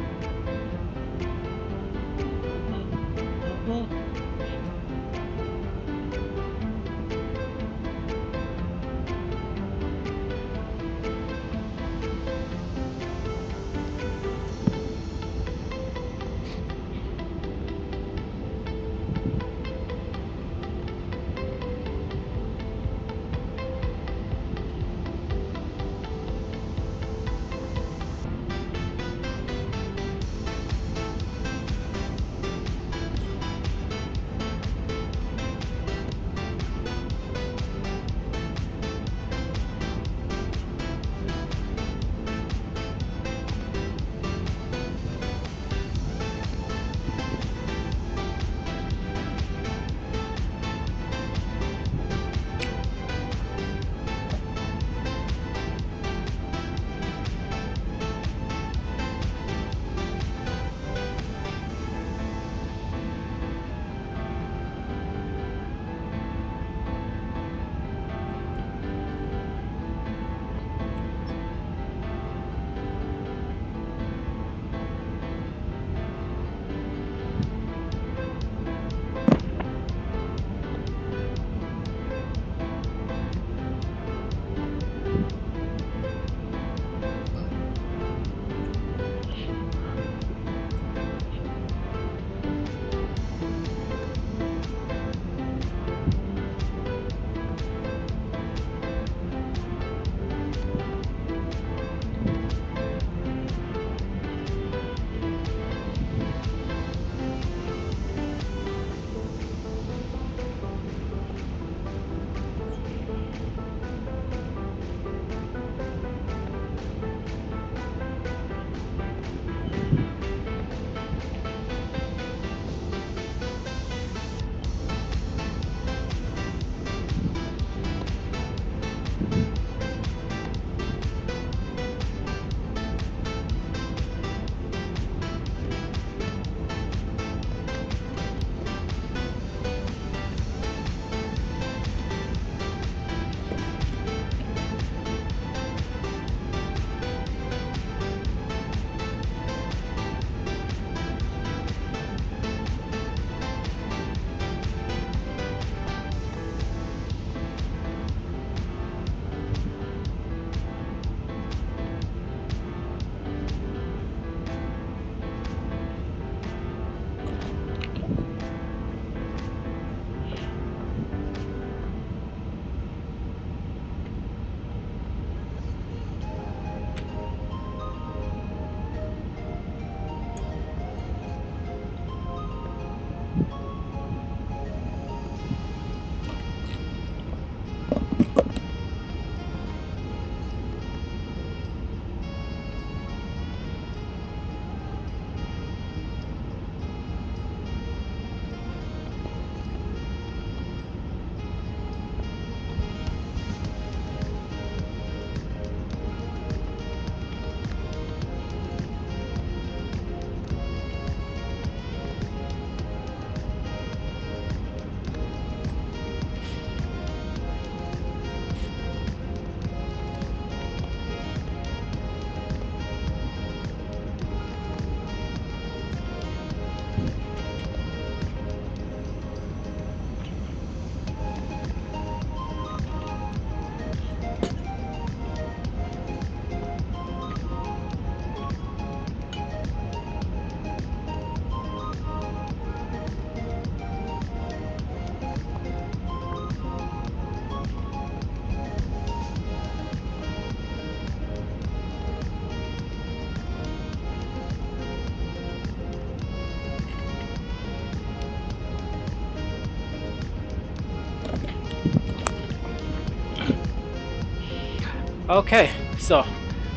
Okay, so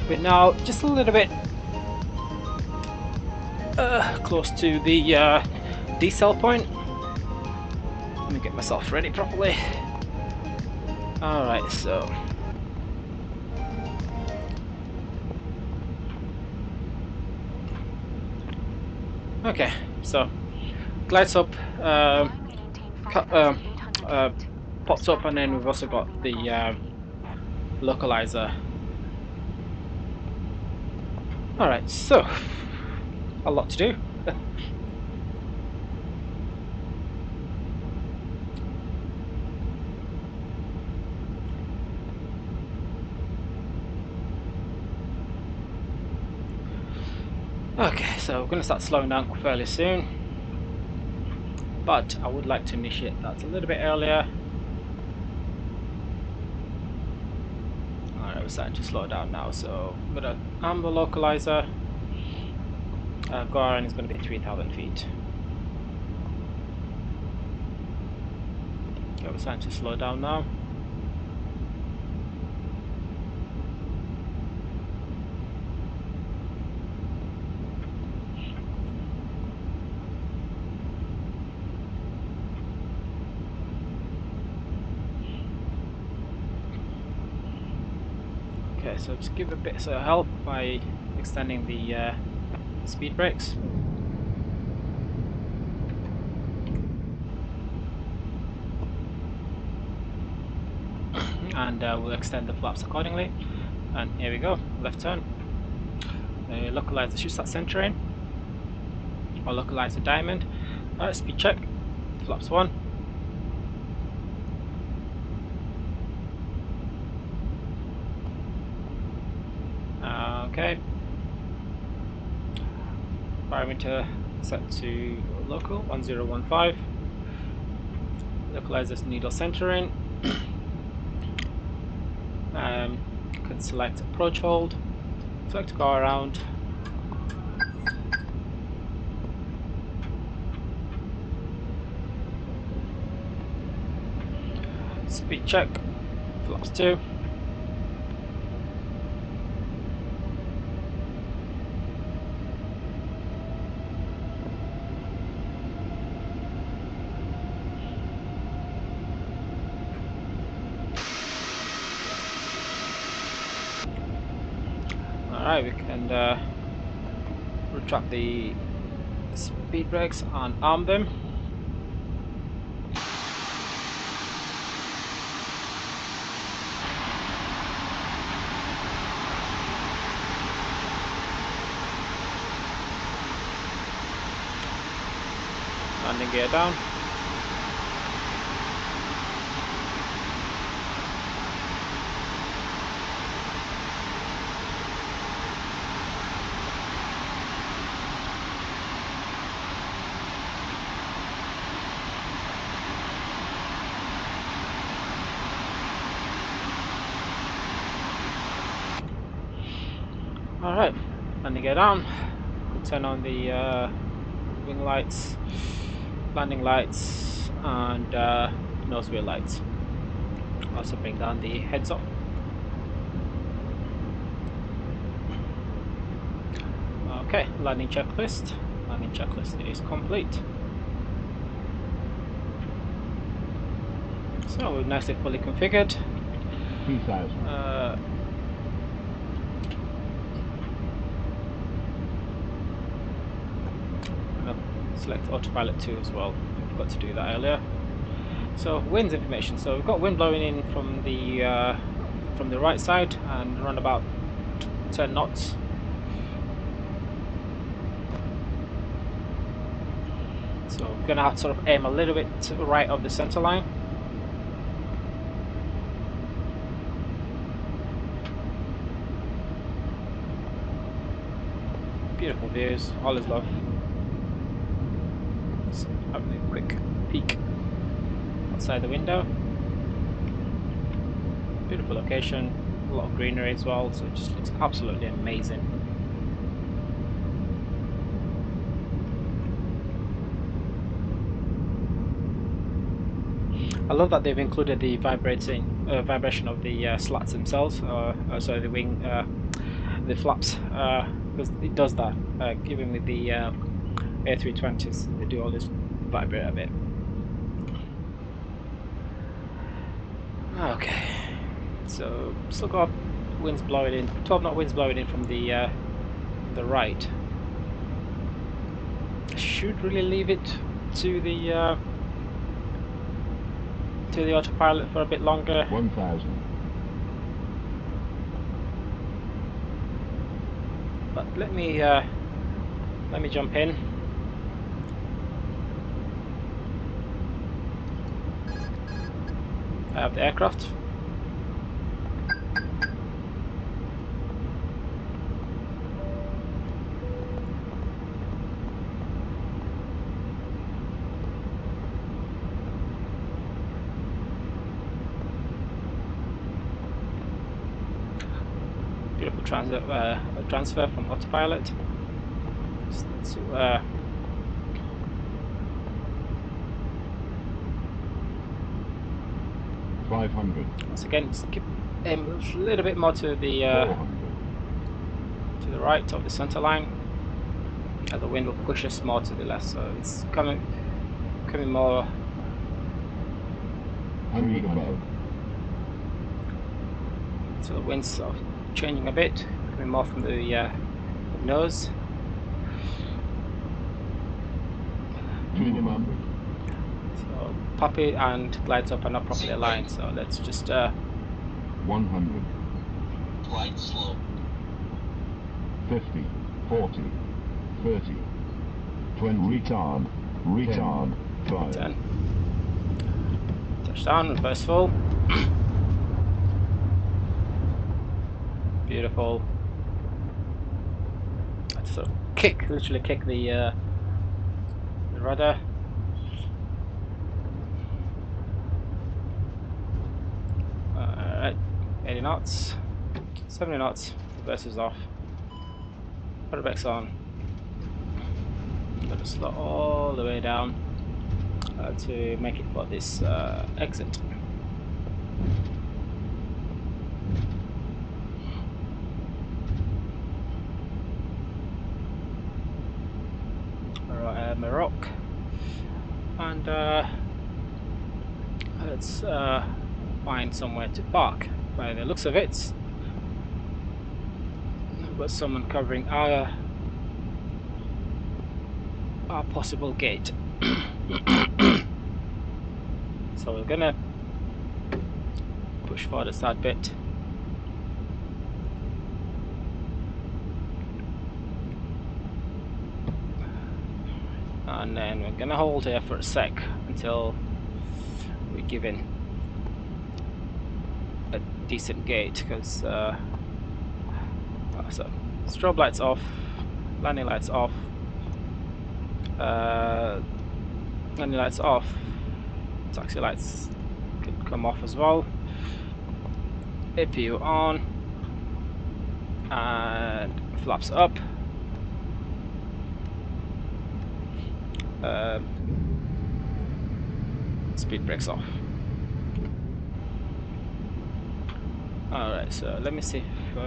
we're now just a little bit close to the decel point. Let me get myself ready properly. Alright, so okay, so glides up, pops up, and then we've also got the localizer. Alright, so a lot to do. Okay, so we're going to start slowing down fairly soon, but I would like to initiate that a little bit earlier. Alright, we're starting to slow down now, so I'm going to arm the localizer. Go around is going to be 3,000 feet. Okay, we're starting to slow down now. Okay, so just give a bit of help by extending the speed brakes. And we'll extend the flaps accordingly. And here we go, left turn. Localizer should start centering, or localize the diamond. Alright, speed check. Flaps 1. Okay. Parameter set to local 1015. Localizer's needle centering. Can select approach hold. Select go around. Speed check. Flaps 2. Alright, we can retract the speed brakes and arm them. Landing gear down. Alright, landing gear down. Turn on the wing lights, landing lights, and nose wheel lights. Also bring down the heads up. Okay, landing checklist. Landing checklist is complete. So we're nicely fully configured. 3,000. Select autopilot 2 as well. I forgot to do that earlier. So winds information. So we've got wind blowing in from the right side and around about 10 knots. So we're gonna have to sort of aim a little bit to the right of the center line. Beautiful views, all is love. So have a quick peek outside the window. Beautiful location, a lot of greenery as well, so it just looks absolutely amazing. I love that they've included the vibration of the slats themselves, sorry, the wing, the flaps, because it does that. Even with the A320s, they do all this vibrate a bit. Okay, so still got winds blowing in, 12 knot winds blowing in from the right. Should really leave it to the autopilot for a bit longer. 1,000. But let me jump in. I have the aircraft. Beautiful transfer from autopilot to 500. once again, skip a little bit more to the 400. right of the center line. The wind will push us more to the left, so it's coming more. 100 above. So the wind's sort of changing a bit, coming more from the nose. 200. So puppy and glides up are not properly aligned, so let's just 100. Glide slow. 50. 40. 30. 20. Retard. 5. 10. Touchdown, reverse full. Beautiful. Let's sort of literally kick the rudder. Alright, 80 knots, 70 knots, reverse is off. Rudderback's on. Got to slow all the way down to make it for this exit. Alright, Morocco. And let's find somewhere to park. By the looks of it, we've got someone covering our possible gate. So we're gonna push forward a sad bit. And then we're gonna hold here for a sec until we give in a decent gate, because so strobe lights off, landing lights off, landing lights off, taxi lights could come off as well, APU on, and flaps up. Speed brakes off. Alright, so let me see if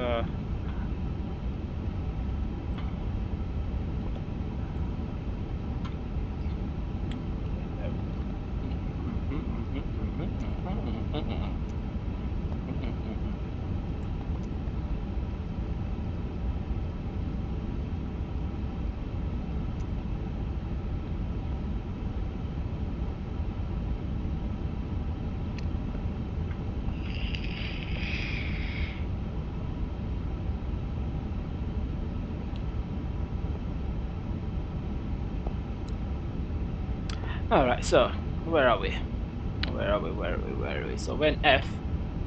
alright, so where are we? Where are we? So when F,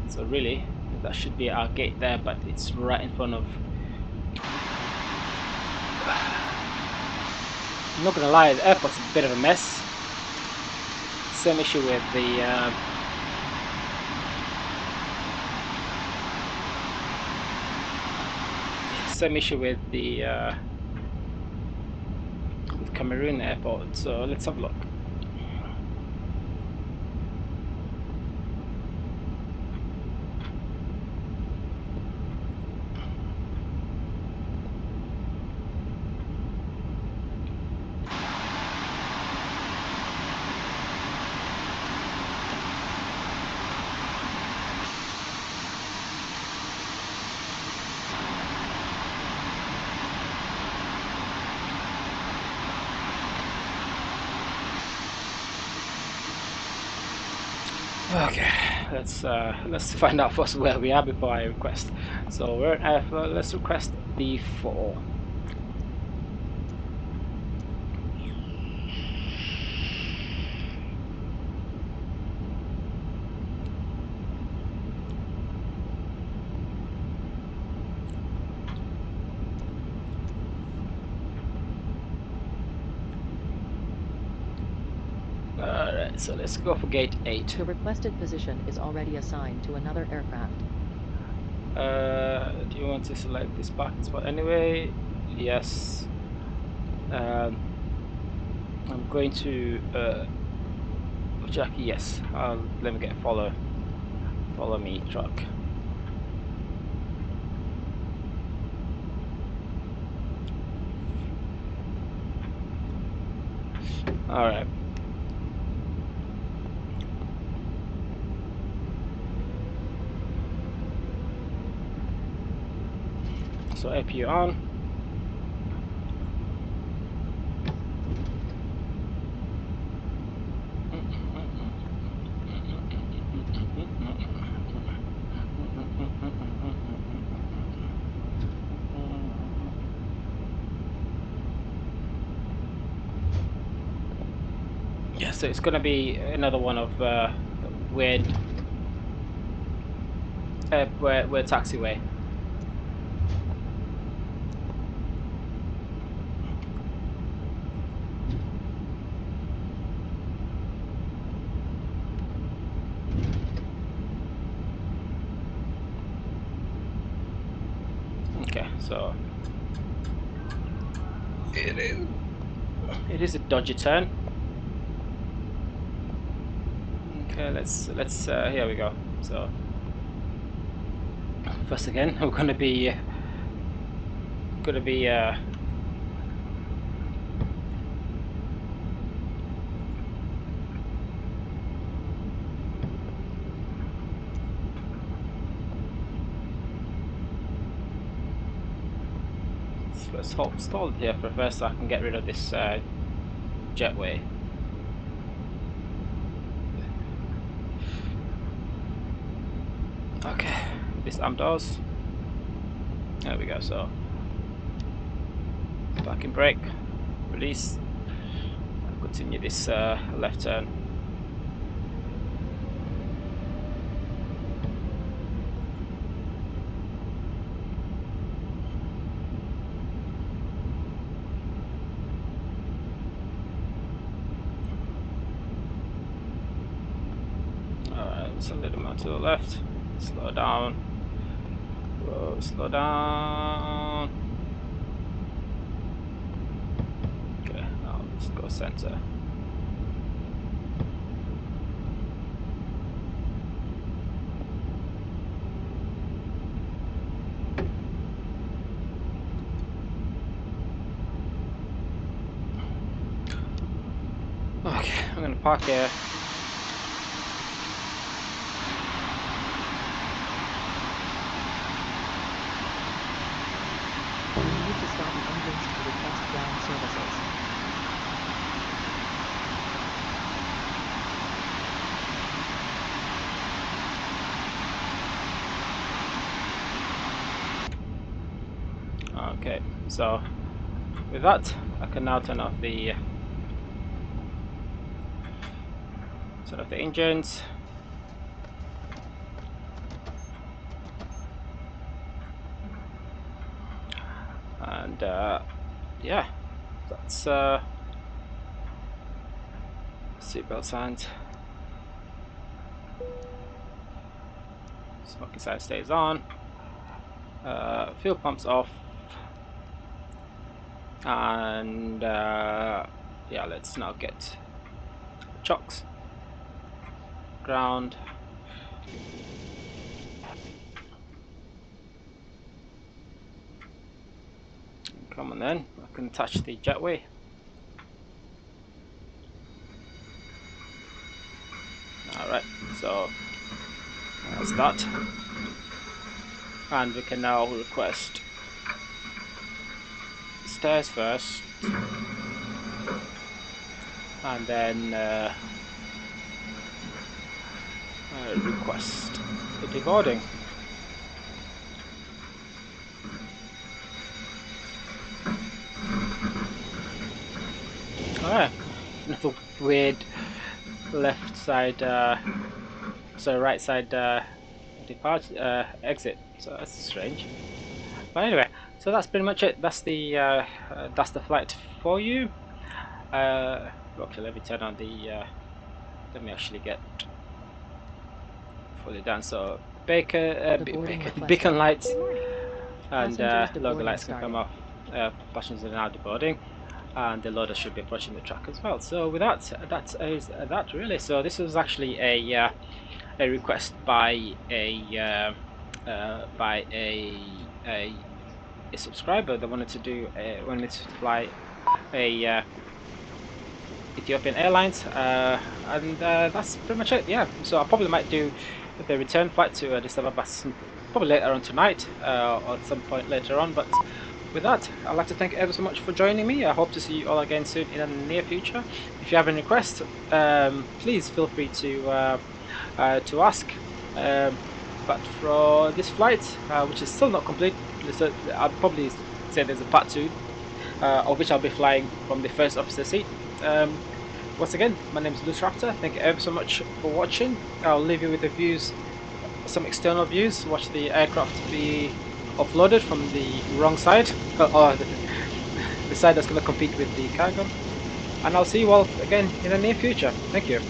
so really that should be our gate there, but it's right in front of. I'm not gonna lie, the airport's a bit of a mess. Same issue with the with Cameroon airport. So let's have a look. Okay, let's find out first where we are before I request. So we're at F4, let's request B4. Alright, so let's go for gate 8. The requested position is already assigned to another aircraft. Do you want to select this parking spot anyway? Yes. I'm going to Jackie, yes. Let me get follow me truck. Alright. So APU on. Yeah, so it's going to be another one of weird taxiway. Okay, so it is a dodgy turn. Okay, let's here we go. So first again, we're gonna be let's hold stall here for first so I can get rid of this jetway. Okay, disarm doors. There we go. So parking brake, release, continue this left turn. Alright, it's a little more to the left. Slow down. Whoa, slow down. Okay, now let's go center. Okay, I'm gonna park here. We need to stop the engines to request ground services. Okay, so with that, I can now turn off the engines. And yeah, that's seatbelt signs. Smoking sign stays on. Fuel pumps off. And yeah, let's now get chocks, ground. Come on then, I can touch the jetway. Alright, so that's that. And we can now request stairs first. And then request deboarding. Ah, another weird left side, right side departure exit. So that's strange. But anyway, so that's pretty much it. That's the flight for you. Okay, let me turn on the. Let me actually get fully done. So beacon lights and logo lights can come off. Passengers are now deboarding, and the loader should be approaching the track as well. So with that, that is that really. So this was actually a request by a subscriber that wanted to do wanted me to fly a Ethiopian Airlines, and that's pretty much it. Yeah, so I probably might do the return flight to Addis Ababa probably later on tonight or at some point later on. But with that, I'd like to thank you ever so much for joining me. I hope to see you all again soon in the near future. If you have any requests, please feel free to ask. But for this flight, which is still not complete, so I'll probably say there's a part 2, of which I'll be flying from the first officer seat. Once again, my name is Loose Raptor. Thank you ever so much for watching. I'll leave you with the views, some external views. Watch the aircraft be offloaded from the wrong side, or the side that's going to compete with the cargo. And I'll see you all again in the near future. Thank you.